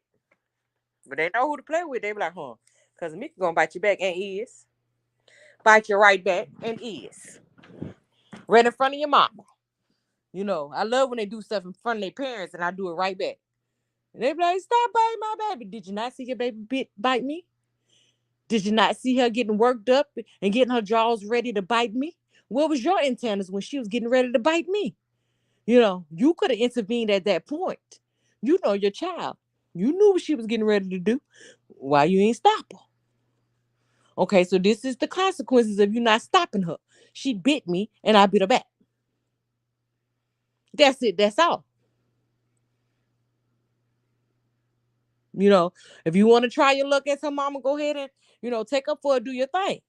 But they know who to play with. They be like, huh? Because Mika gonna bite you back and is. Bite you right back and is. Right in front of your mama. I love when they do stuff in front of their parents and I do it right back. And they be like, stop biting my baby. Did you not see your baby bite me? Did you not see her getting worked up and getting her jaws ready to bite me? Where was your antennas when she was getting ready to bite me? You could have intervened at that point. You know your child. You knew what she was getting ready to do. Why you ain't stop her? Okay, so this is the consequences of you not stopping her. She bit me and I bit her back. That's it. That's all. If you want to try your luck as her mama, go ahead and, take up for her, do your thing.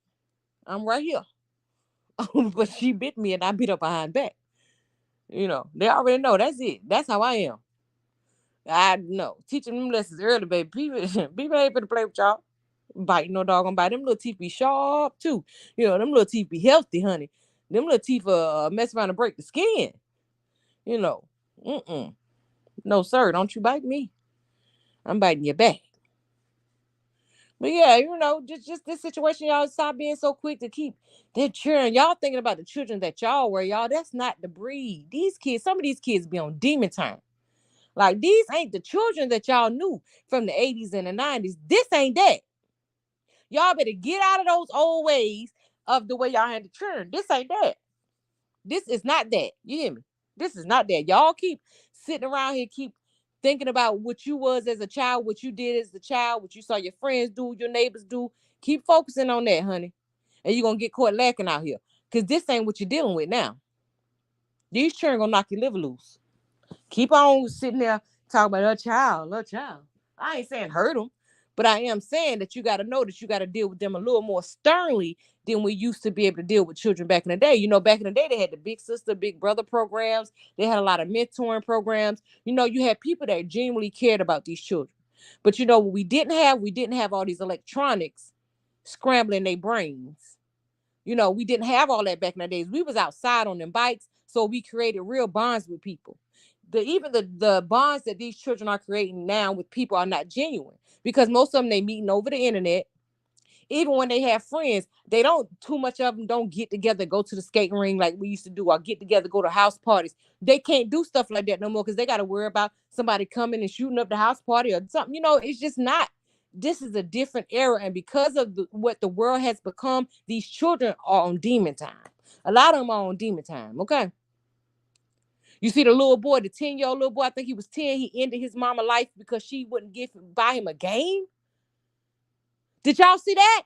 I'm right here. But she bit me and I bit her behind back. They already know. That's it. That's how I am. I know. Teaching them lessons early, baby. People ain't finna play with y'all. Bite no doggone bite. Them little teeth be sharp too. Them little teeth be healthy, honey. Them little teeth mess around and break the skin. Mm-mm. No, sir, don't you bite me. I'm biting your back. But yeah, just this situation, y'all stop being so quick to keep their children. Y'all thinking about the children that y'all were, y'all. That's not the breed. These kids, some of these kids be on demon time. Like, these ain't the children that y'all knew from the 80s and the 90s. This ain't that. Y'all better get out of those old ways of the way y'all had to children. This ain't that. This is not that. You hear me? This is not that. Y'all keep sitting around here, keep thinking about what you was as a child, what you did as a child, what you saw your friends do, your neighbors do. Keep focusing on that, honey. And you're going to get caught lacking out here. Because this ain't what you're dealing with now. These children going to knock your liver loose. Keep on sitting there talking about a child. I ain't saying hurt them. But I am saying that you got to know that you got to deal with them a little more sternly than we used to be able to deal with children back in the day. Back in the day, they had the big sister, big brother programs. They had a lot of mentoring programs. You had people that genuinely cared about these children. But what we didn't have all these electronics scrambling their brains. We didn't have all that back in the days. We was outside on them bikes, so we created real bonds with people. Even the bonds that these children are creating now with people are not genuine, because most of them they meeting over the internet. Even when they have friends, they don't, too much of them don't get together, go to the skating ring like we used to do, or get together, go to house parties. They can't do stuff like that no more because they got to worry about somebody coming and shooting up the house party or something. It's just not. This is a different era, and because of what the world has become, these children are on demon time. A lot of them are on demon time. Okay. You see the little boy, the 10-year-old little boy, I think he was 10, he ended his mama life because she wouldn't buy him a game. Did y'all see that?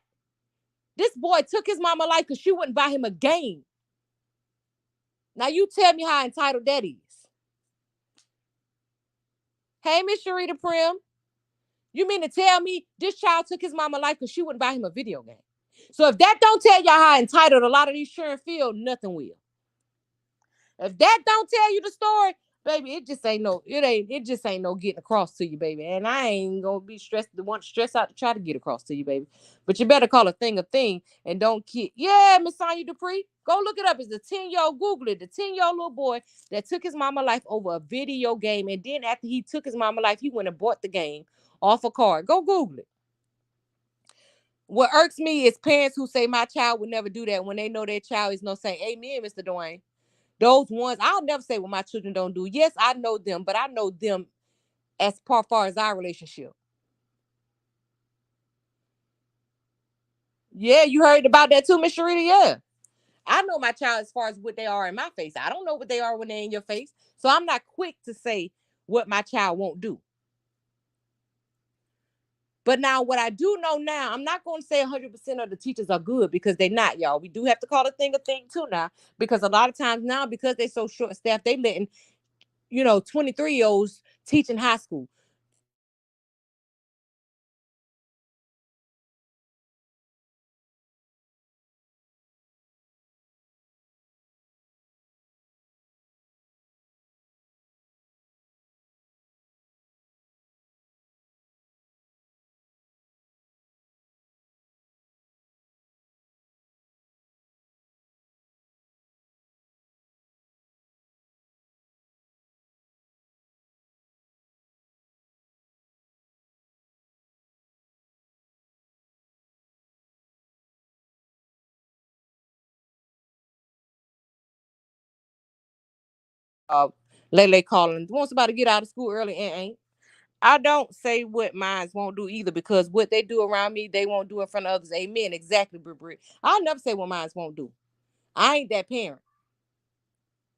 This boy took his mama life because she wouldn't buy him a game. Now you tell me how entitled that is. Hey, Miss Sharita Prim, you mean to tell me this child took his mama life because she wouldn't buy him a video game? So if that don't tell y'all how entitled a lot of these children feel, nothing will. If that don't tell you the story, baby, it just ain't no getting across to you, baby. And I ain't gonna be stressed out to try to get across to you, baby. But you better call a thing and don't kid. Yeah, Miss Sonya Dupree. Go look it up. It's the 10-year-old, Google it. The 10-year-old little boy that took his mama life over a video game. And then after he took his mama life, he went and bought the game off a card. Go Google it. What irks me is parents who say my child would never do that when they know their child is no saying, amen, Mr. Dwayne. Those ones, I'll never say what my children don't do. Yes, I know them, but I know them as far as our relationship. Yeah, you heard about that too, Miss Sharita? Yeah. I know my child as far as what they are in my face. I don't know what they are when they're in your face. So I'm not quick to say what my child won't do. But now, what I do know now, I'm not going to say 100% of the teachers are good because they're not, y'all. We do have to call a thing too now, because a lot of times now, because they're so short staffed, they letting 23-year-olds teaching high school. Uh, Lele calling, wants about to get out of school early and ain't. I don't say what mines won't do either, because what they do around me, they won't do in front of others. Amen. Exactly, Bri. I never say what mines won't do. I ain't that parent.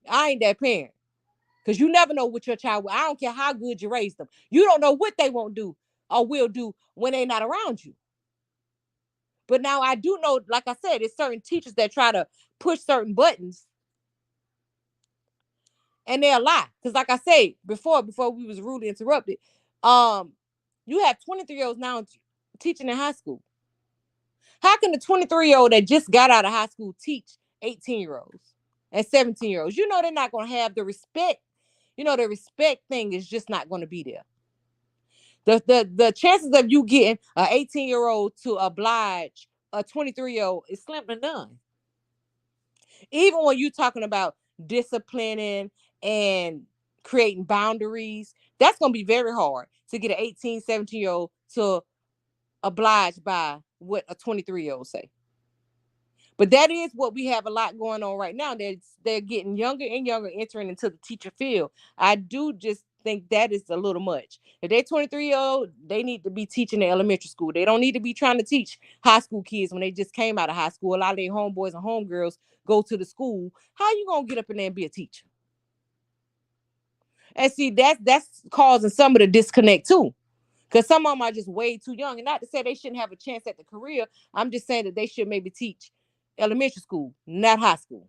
I ain't that parent. Because you never know what your child will. I don't care how good you raise them. You don't know what they won't do or will do when they're not around you. But now I do know, like I said, it's certain teachers that try to push certain buttons, and they're a lie. Because like I said before we was rudely interrupted, um, you have 23-year-olds now teaching in high school. How can the 23-year-old that just got out of high school teach 18-year-olds and 17-year-olds? They're not going to have the respect. The respect thing is just not going to be there. The chances of you getting an 18-year-old to oblige a 23-year-old is slim to none. Even when you're talking about disciplining and creating boundaries, that's going to be very hard to get an 18, 17-year-old to oblige by what a 23-year-old say. But that is what we have a lot going on right now. They're getting younger and younger, entering into the teacher field. I do just think that is a little much. If they're 23-year-old, they need to be teaching the elementary school. They don't need to be trying to teach high school kids when they just came out of high school. A lot of their homeboys and homegirls go to the school. How you gonna get up in there and be a teacher? And see, that's causing some of the disconnect too. Because some of them are just way too young. And not to say they shouldn't have a chance at the career. I'm just saying that they should maybe teach elementary school, not high school.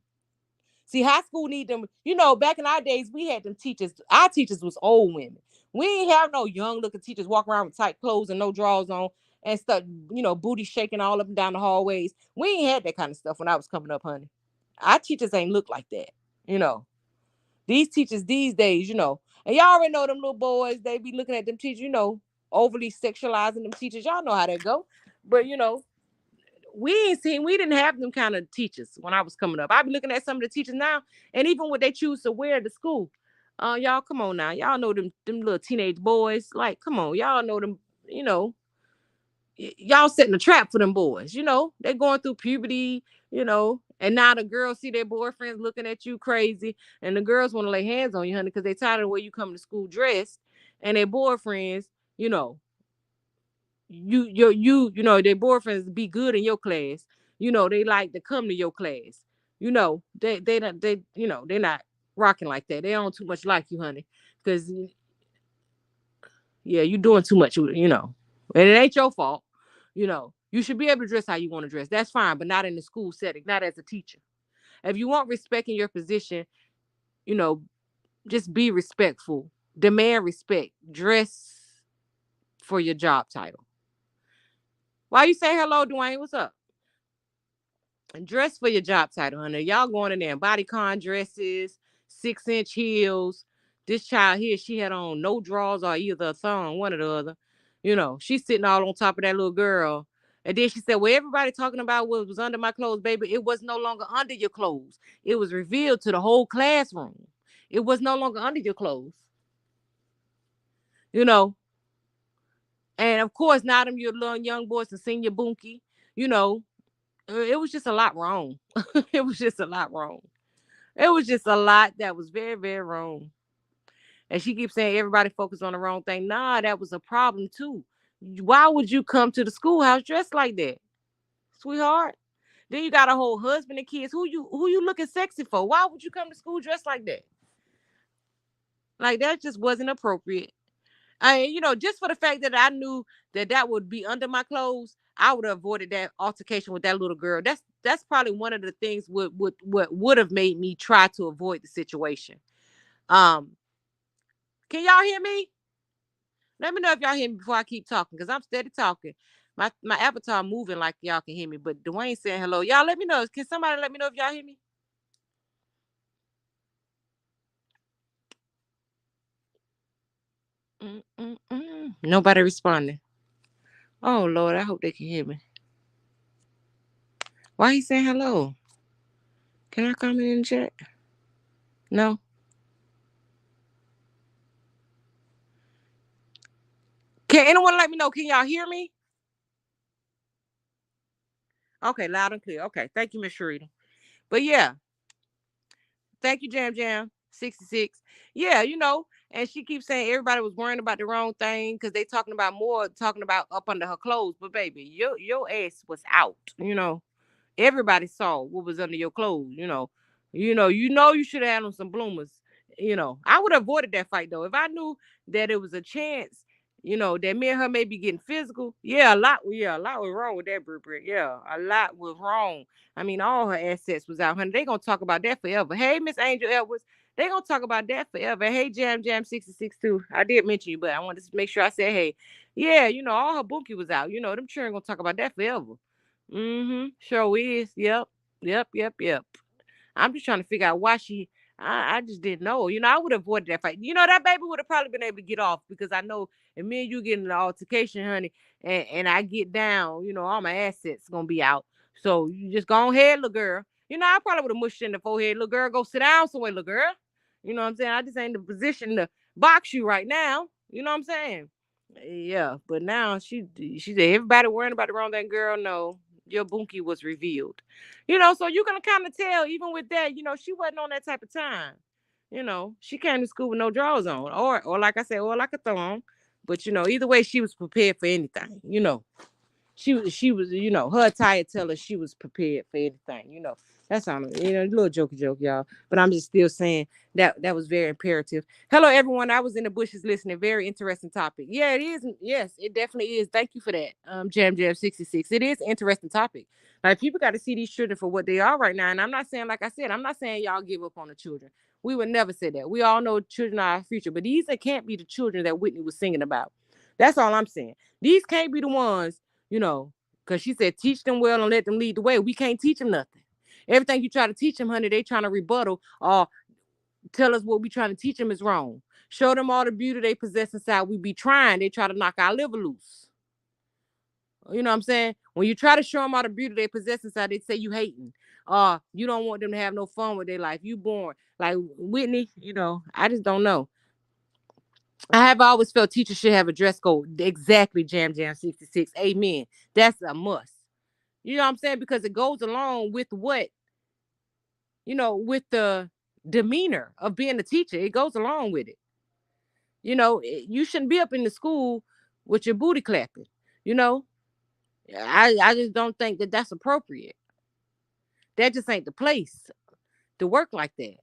See, high school need them. Back in our days, we had them teachers. Our teachers was old women. We ain't have no young looking teachers walk around with tight clothes and no drawers on and stuff, booty shaking all up and down the hallways. We ain't had that kind of stuff when I was coming up, honey. Our teachers ain't look like that. You know, these teachers these days, and y'all already know them little boys, they be looking at them teachers, overly sexualizing them teachers. Y'all know how that go. But we didn't have them kind of teachers when I was coming up. I be looking at some of the teachers now, and even what they choose to wear to school. Y'all, come on now. Y'all know them little teenage boys. Like, come on, y'all know them. You know, y'all setting a trap for them boys. They're going through puberty. And now the girls see their boyfriends looking at you crazy, and the girls want to lay hands on you, honey, because they tired of the way you come to school dressed, and their boyfriends, you know, their boyfriends be good in your class. They like to come to your class. They're not rocking like that. They don't too much like you, honey, because yeah, you doing too much. And it ain't your fault. You should be able to dress how you want to dress. That's fine, but not in the school setting, not as a teacher. If you want respect in your position, you know, just be respectful. Demand respect. Dress for your job title. Why you say hello, Dwayne? What's up? And dress for your job title, honey. Y'all going in there in bodycon dresses, 6-inch heels. This child here, she had on no drawers or either a thong, one or the other. She's sitting all on top of that little girl. And then she said, well, everybody talking about what was under my clothes, baby. It was no longer under your clothes. It was revealed to the whole classroom. It was no longer under your clothes. You know, and of course, now them your little young boys and senior bunkie, it was just a lot wrong. It was just a lot wrong. It was just a lot that was very, very wrong. And she keeps saying everybody focused on the wrong thing. Nah, that was a problem too. Why would you come to the schoolhouse dressed like that, sweetheart? Then you got a whole husband and kids. Who you looking sexy for? Why would you come to school dressed like that? Like that just wasn't appropriate. Just for the fact that I knew that that would be under my clothes, I would have avoided that altercation with that little girl. That's probably one of the things what would have made me try to avoid the situation. Um, can y'all hear me? Let me know if y'all hear me before I keep talking, because I'm steady talking. My avatar moving like y'all can hear me, but Dwayne saying hello. Y'all let me know. Can somebody let me know if y'all hear me? Nobody responding. Oh Lord, I hope they can hear me. Why he saying hello? Can I comment in the chat? No. Can anyone let me know? Can y'all hear me? Okay, loud and clear. Okay, thank you, Miss Sharita. But yeah, thank you, Jam Jam 66. Yeah, and she keeps saying everybody was worrying about the wrong thing because they talking about up under her clothes. But baby, your ass was out. Everybody saw what was under your clothes. You should have had on some bloomers. I would have avoided that fight though. If I knew that it was a chance, that me and her may be getting physical. Yeah, a lot was wrong with that brick. Yeah, a lot was wrong. I mean, all her assets was out, honey. They gonna talk about that forever. Hey, Miss Angel Edwards, they gonna talk about that forever. Hey, Jam Jam 66 too. I did mention you, but I wanted to make sure I said hey. Yeah, all her bunkie was out. Them children gonna talk about that forever. Sure is. Yep. Yep. Yep. Yep. I'm just trying to figure out why she. I just didn't know. I would have avoided that fight. That baby would have probably been able to get off because I know if me and you get in an altercation, honey, and I get down, all my assets gonna be out. So you just go ahead, little girl. I probably would have mushed in the forehead, little girl. Go sit down somewhere, little girl. You know what I'm saying? I just ain't in the position to box you right now. You know what I'm saying? Yeah, but now she said everybody worrying about the wrong thing, girl. No, your bunkie was revealed. So you can kind of tell even with that, she wasn't on that type of time. She came to school with no drawers on, or like I said, or like a thong. But either way, she was prepared for anything. She was her attire tell her she was prepared for anything. That's all. A little jokey joke, y'all. But I'm just still saying that was very imperative. Hello, everyone. I was in the bushes listening. Very interesting topic. Yeah, it is. Yes, it definitely is. Thank you for that, Jam Jam 66. It is an interesting topic. Like people got to see these children for what they are right now. And I'm not saying, like I said, I'm not saying y'all give up on the children. We would never say that. We all know children are our future, but these can't be the children that Whitney was singing about. That's all I'm saying. These can't be the ones, because she said teach them well and let them lead the way. We can't teach them nothing. Everything you try to teach them, honey, they trying to rebuttal or tell us what we trying to teach them is wrong. Show them all the beauty they possess inside. We be trying. They try to knock our liver loose. You know what I'm saying? When you try to show them all the beauty they possess inside, they say you hating. You don't want them to have no fun with their life. You born. Like Whitney, I just don't know. I have always felt teachers should have a dress code. Exactly, Jam Jam 66. Amen. That's a must. You know what I'm saying? Because it goes along with with the demeanor of being a teacher. It goes along with it. You shouldn't be up in the school with your booty clapping. You know, I just don't think that that's appropriate. That just ain't the place to work like that.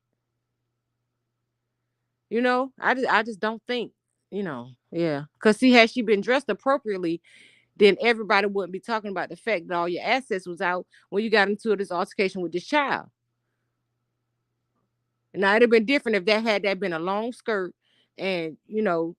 I just don't think, yeah. Because see, had she been dressed appropriately, then everybody wouldn't be talking about the fact that all your assets was out when you got into this altercation with this child. Now it'd have been different if that been a long skirt and y'all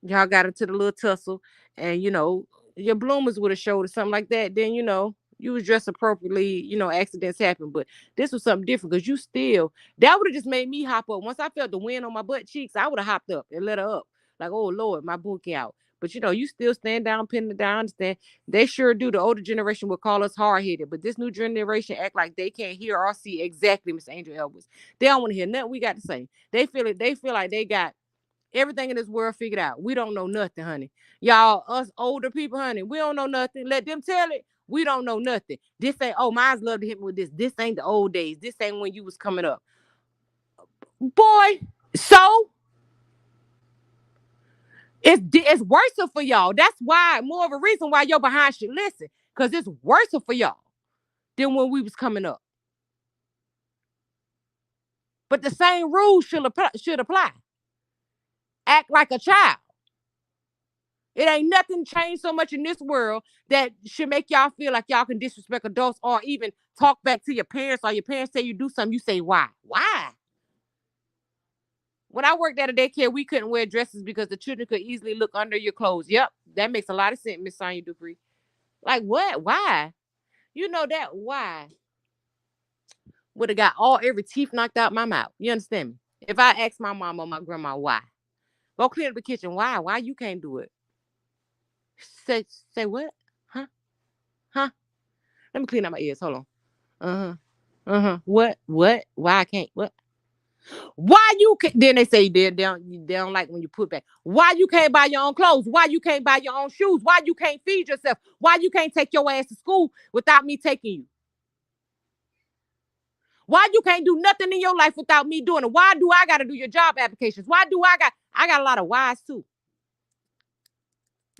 got into the little tussle and your bloomers would have showed or something like that, then you was dressed appropriately, accidents happen. But this was something different because that would have just made me hop up. Once I felt the wind on my butt cheeks, I would have hopped up and let her up. Like, oh Lord, my bookie out. But you still stand down, pin it down, understand. They sure do. The older generation would call us hard headed, but this new generation act like they can't hear or see exactly Miss Angel Elvis. They don't want to hear nothing we got to say. They feel like they got everything in this world figured out. We don't know nothing, honey. Y'all, us older people, honey, we don't know nothing. Let them tell it. We don't know nothing. This ain't, oh, mine's love to hit me with this. This ain't the old days. This ain't when you was coming up. Boy, so it's worse for y'all. That's why more of a reason why your behind should listen. Because it's worse for y'all than when we was coming up. But the same rules should apply. Act like a child. It ain't nothing changed so much in this world that should make y'all feel like y'all can disrespect adults or even talk back to your parents, or your parents say you do something, you say why? Why? When I worked at a daycare, we couldn't wear dresses because the children could easily look under your clothes. Yep, that makes a lot of sense, Miss Sonya Dupree. Like what? Why? You know that why would have got every teeth knocked out my mouth. You understand me? If I asked my mom or my grandma why, go clean up the kitchen. Why? Why you can't do it? Say say what? Huh? Huh? Let me clean out my ears. Hold on. Uh-huh. Uh-huh. What? What? Why I can't? What? Why you can then they say they don't like when you put back. Why you can't buy your own clothes? Why you can't buy your own shoes? Why you can't feed yourself? Why you can't take your ass to school without me taking you? Why you can't do nothing in your life without me doing it? Why do I gotta do your job applications? Why do I got a lot of whys too.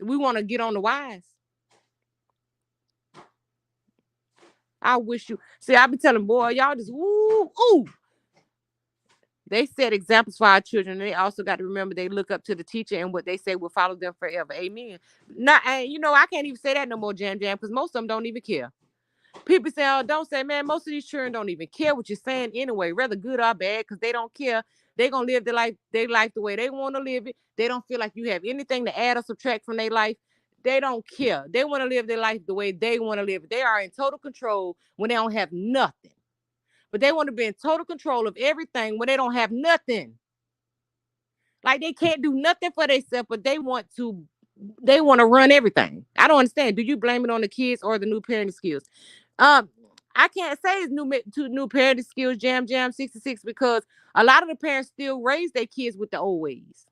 We want to get on the whys. I wish you see I be telling boy, y'all just ooh. They set examples for our children. And they also got to remember they look up to the teacher and what they say will follow them forever. Amen. Not, and I can't even say that no more, Jam Jam, because most of them don't even care. People say, oh, don't say, man, most of these children don't even care what you're saying anyway, whether good or bad, because they don't care. They're going to live their life the way they want to live it. They don't feel like you have anything to add or subtract from their life. They don't care. They want to live their life the way they want to live it. They are in total control when they don't have nothing. But they want to be in total control of everything when they don't have nothing. Like they can't do nothing for themselves, but they want to run everything. I don't understand. Do you blame it on the kids or the new parenting skills? Um, I can't say it's new parenting skills, Jam Jam 66, because a lot of the parents still raise their kids with the old ways.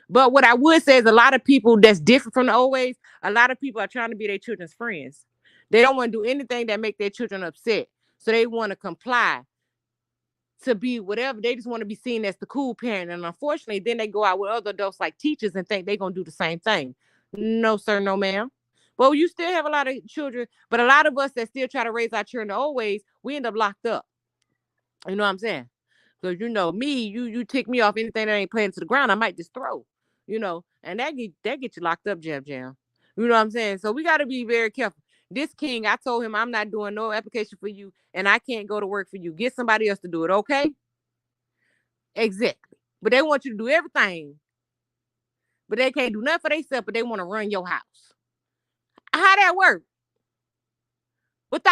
But what I would say is a lot of people that's different from the old ways, a lot of people are trying to be their children's friends. They don't want to do anything that make their children upset. So they want to comply to be whatever. They just want to be seen as the cool parent. And unfortunately, then they go out with other adults like teachers and think they're going to do the same thing. No, sir, no, ma'am. But you still have a lot of children, but a lot of us that still try to raise our children the old ways, we end up locked up. You know what I'm saying? Because me, you tick me off anything that ain't playing to the ground, I might just throw. And that get you locked up, Jam Jam. You know what I'm saying? So we got to be very careful. This king, I told him I'm not doing no application for you, and I can't go to work for you. Get somebody else to do it, okay? Exactly. But they want you to do everything, but they can't do nothing for themselves, but they want to run your house. How that work? If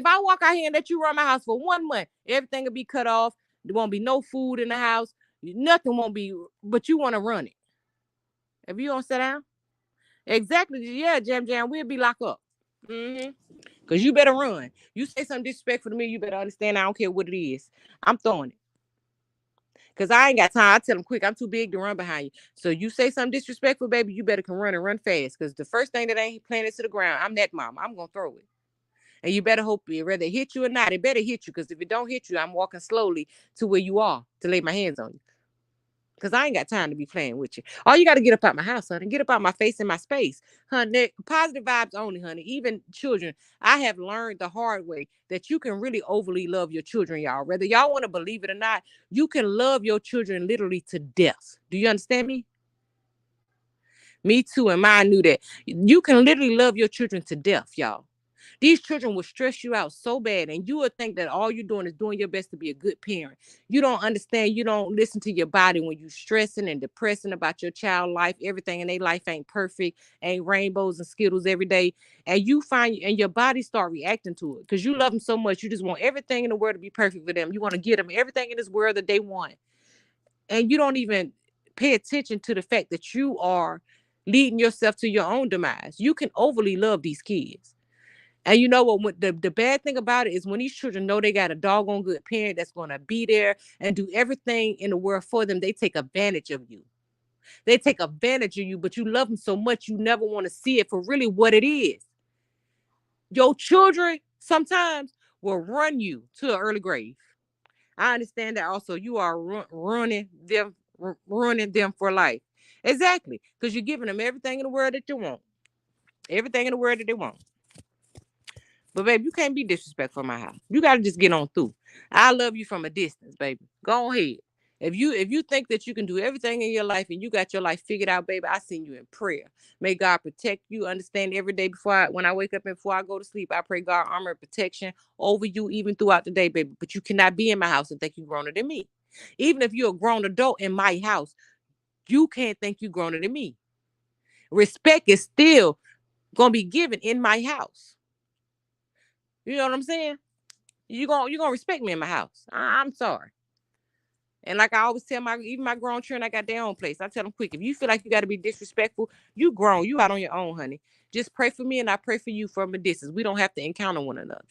I walk out here and let you run my house for 1 month, everything will be cut off. There won't be no food in the house. Nothing won't be, but you want to run it. If you don't sit down, exactly. Yeah, Jam Jam, we'll be locked up. Mm-hmm. Because you better run. You say something disrespectful to me, you better understand I don't care what it is. I'm throwing it. Because I ain't got time. I tell them quick, I'm too big to run behind you. So you say something disrespectful, baby, you better can run and run fast. Because the first thing that ain't planted to the ground, I'm that mom. I'm going to throw it. And you better hope it whether it hit you or not, it better hit you. Because if it don't hit you, I'm walking slowly to where you are to lay my hands on you. Because I ain't got time to be playing with you. All you got to get up out my house, honey. Get up out my face and my space. Honey, positive vibes only, honey. Even children, I have learned the hard way that you can really overly love your children, y'all. Whether y'all want to believe it or not, you can love your children literally to death. Do you understand me? Me too, and mine knew that. You can literally love your children to death, y'all. These children will stress you out so bad, and you would think that all you're doing is doing your best to be a good parent. You don't understand. You don't listen to your body when you're stressing and depressing about your child life. Everything in their life ain't perfect, ain't rainbows and skittles every day. And your body start reacting to it because you love them so much. You just want everything in the world to be perfect for them. You want to give them everything in this world that they want, and you don't even pay attention to the fact that you are leading yourself to your own demise. You can overly love these kids. And you know what? The bad thing about it is when these children know they got a doggone good parent that's going to be there and do everything in the world for them, they take advantage of you. They take advantage of you, but you love them so much you never want to see it for really what it is. Your children sometimes will run you to an early grave. I understand that also you are ruining them for life. Exactly. Because you're giving them everything in the world that you want. Everything in the world that they want. But baby, you can't be disrespectful in my house. You gotta just get on through. I love you from a distance, baby. Go ahead. If you think that you can do everything in your life and you got your life figured out, baby, I send you in prayer. May God protect you. Understand every day when I wake up and before I go to sleep, I pray God armor and protection over you even throughout the day, baby. But you cannot be in my house and think you're growner than me. Even if you're a grown adult in my house, you can't think you're growner than me. Respect is still gonna be given in my house. You know what I'm saying? You gonna respect me in my house. I'm sorry. And like I always tell even my grown children, I got their own place. I tell them quick, if you feel like you got to be disrespectful, you grown, you out on your own, honey. Just pray for me and I pray for you from a distance. We don't have to encounter one another.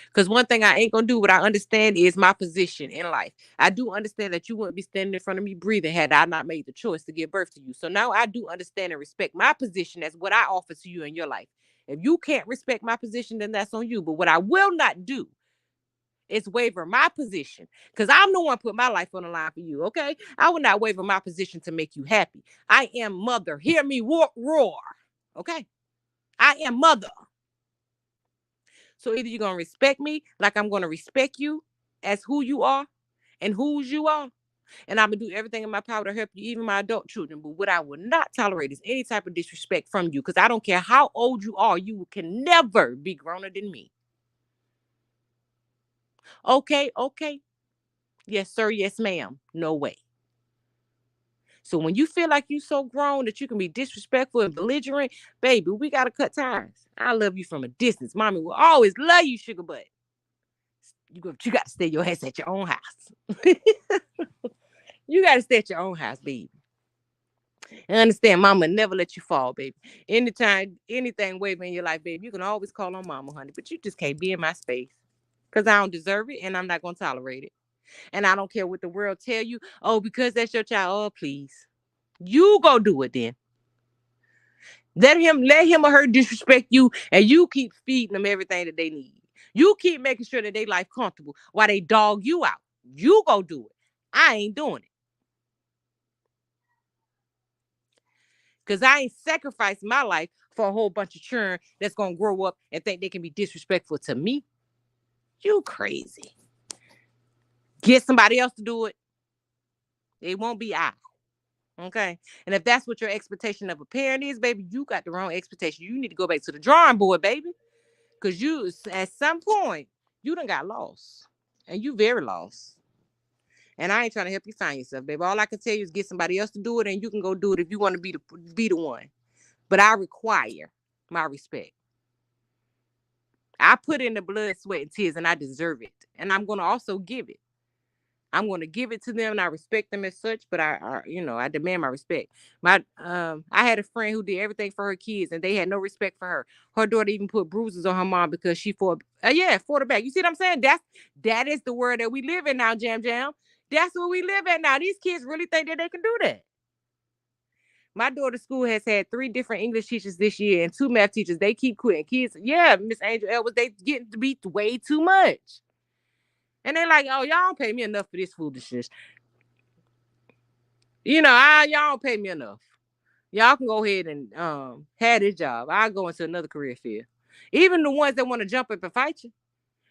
Because one thing I ain't gonna do, what I understand is my position in life. I do understand that you wouldn't be standing in front of me breathing had I not made the choice to give birth to you. So now I do understand and respect my position as what I offer to you in your life. If you can't respect my position, then that's on you. But what I will not do is waver my position, because I'm the one put my life on the line for you. Okay, I will not waver my position to make you happy. I am mother. Hear me roar. Okay, I am mother. So either you're gonna respect me like I'm gonna respect you as who you are and whose you are, and I'm gonna do everything in my power to help you, even my adult children. But what I will not tolerate is any type of disrespect from you, because I don't care how old you are, you can never be growner than me. Okay, okay. Yes, sir. Yes, ma'am. No way. So when you feel like you so grown that you can be disrespectful and belligerent, baby, we gotta cut ties. I love you from a distance. Mommy will always love you, sugar butt. You got to stay your ass at your own house. You got to stay at your own house, baby. And understand, mama never let you fall, baby. Anytime anything wave in your life, baby, you can always call on mama, honey. But you just can't be in my space. Because I don't deserve it and I'm not going to tolerate it. And I don't care what the world tell you. Oh, because that's your child. Oh, please. You go do it then. Let him or her disrespect you, and you keep feeding them everything that they need. You keep making sure that they life comfortable while they dog you out. You go do it. I ain't doing it. Because I ain't sacrificing my life for a whole bunch of children that's going to grow up and think they can be disrespectful to me. You crazy. Get somebody else to do it. It won't be I. Okay. And if that's what your expectation of a parent is, baby, you got the wrong expectation. You need to go back to the drawing board, baby. Because you, at some point, you done got lost. And you very lost. And I ain't trying to help you find yourself, baby. All I can tell you is get somebody else to do it, and you can go do it if you want to be the one. But I require my respect. I put in the blood, sweat, and tears, and I deserve it. And I'm going to also give it. I'm going to give it to them, and I respect them as such. But I demand my respect. I had a friend who did everything for her kids, and they had no respect for her. Her daughter even put bruises on her mom because she fought the back. You see what I'm saying? That is the world that we live in now, Jam Jam. That's what we live in now. These kids really think that they can do that. My daughter's school has had 3 different English teachers this year and 2 math teachers. They keep quitting. Kids, yeah, Miss Angel Elvis, they getting to be way too much. And they're like, oh, y'all don't pay me enough for this foolishness. Y'all don't pay me enough. Y'all can go ahead and have this job. I'll go into another career field. Even the ones that want to jump up and fight you.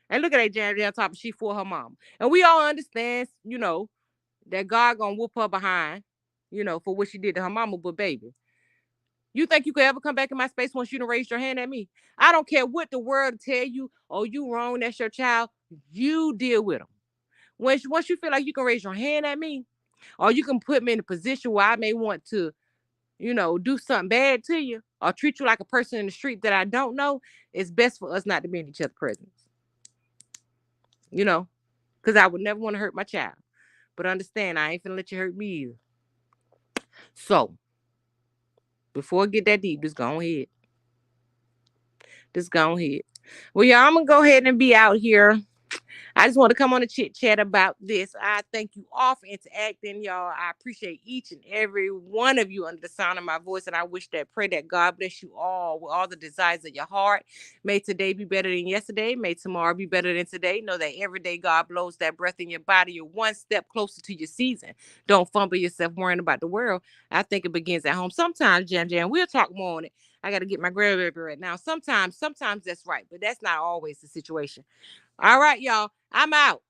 And look at that Janet on top of she for her mom. And we all understand, that God gonna whoop her behind, for what she did to her mama. But baby, you think you could ever come back in my space once you done raised your hand at me? I don't care what the world tell you. Oh, you wrong. That's your child. You deal with them. Once you feel like you can raise your hand at me, or you can put me in a position where I may want to, do something bad to you, or treat you like a person in the street that I don't know, it's best for us not to be in each other's presence. Because I would never want to hurt my child. But understand, I ain't finna let you hurt me either. So, before I get that deep, just go ahead. Just go ahead. Well, y'all, I'm going to go ahead and be out here. I just want to come on a chit chat about this. I thank you all for interacting, y'all. I appreciate each and every one of you under the sound of my voice. And I pray that God bless you all with all the desires of your heart. May today be better than yesterday. May tomorrow be better than today. Know that every day God blows that breath in your body. You're one step closer to your season. Don't fumble yourself worrying about the world. I think it begins at home. Sometimes, Jam, we'll talk more on it. I got to get my grandbaby right now. Sometimes that's right, but that's not always the situation. All right, y'all. I'm out.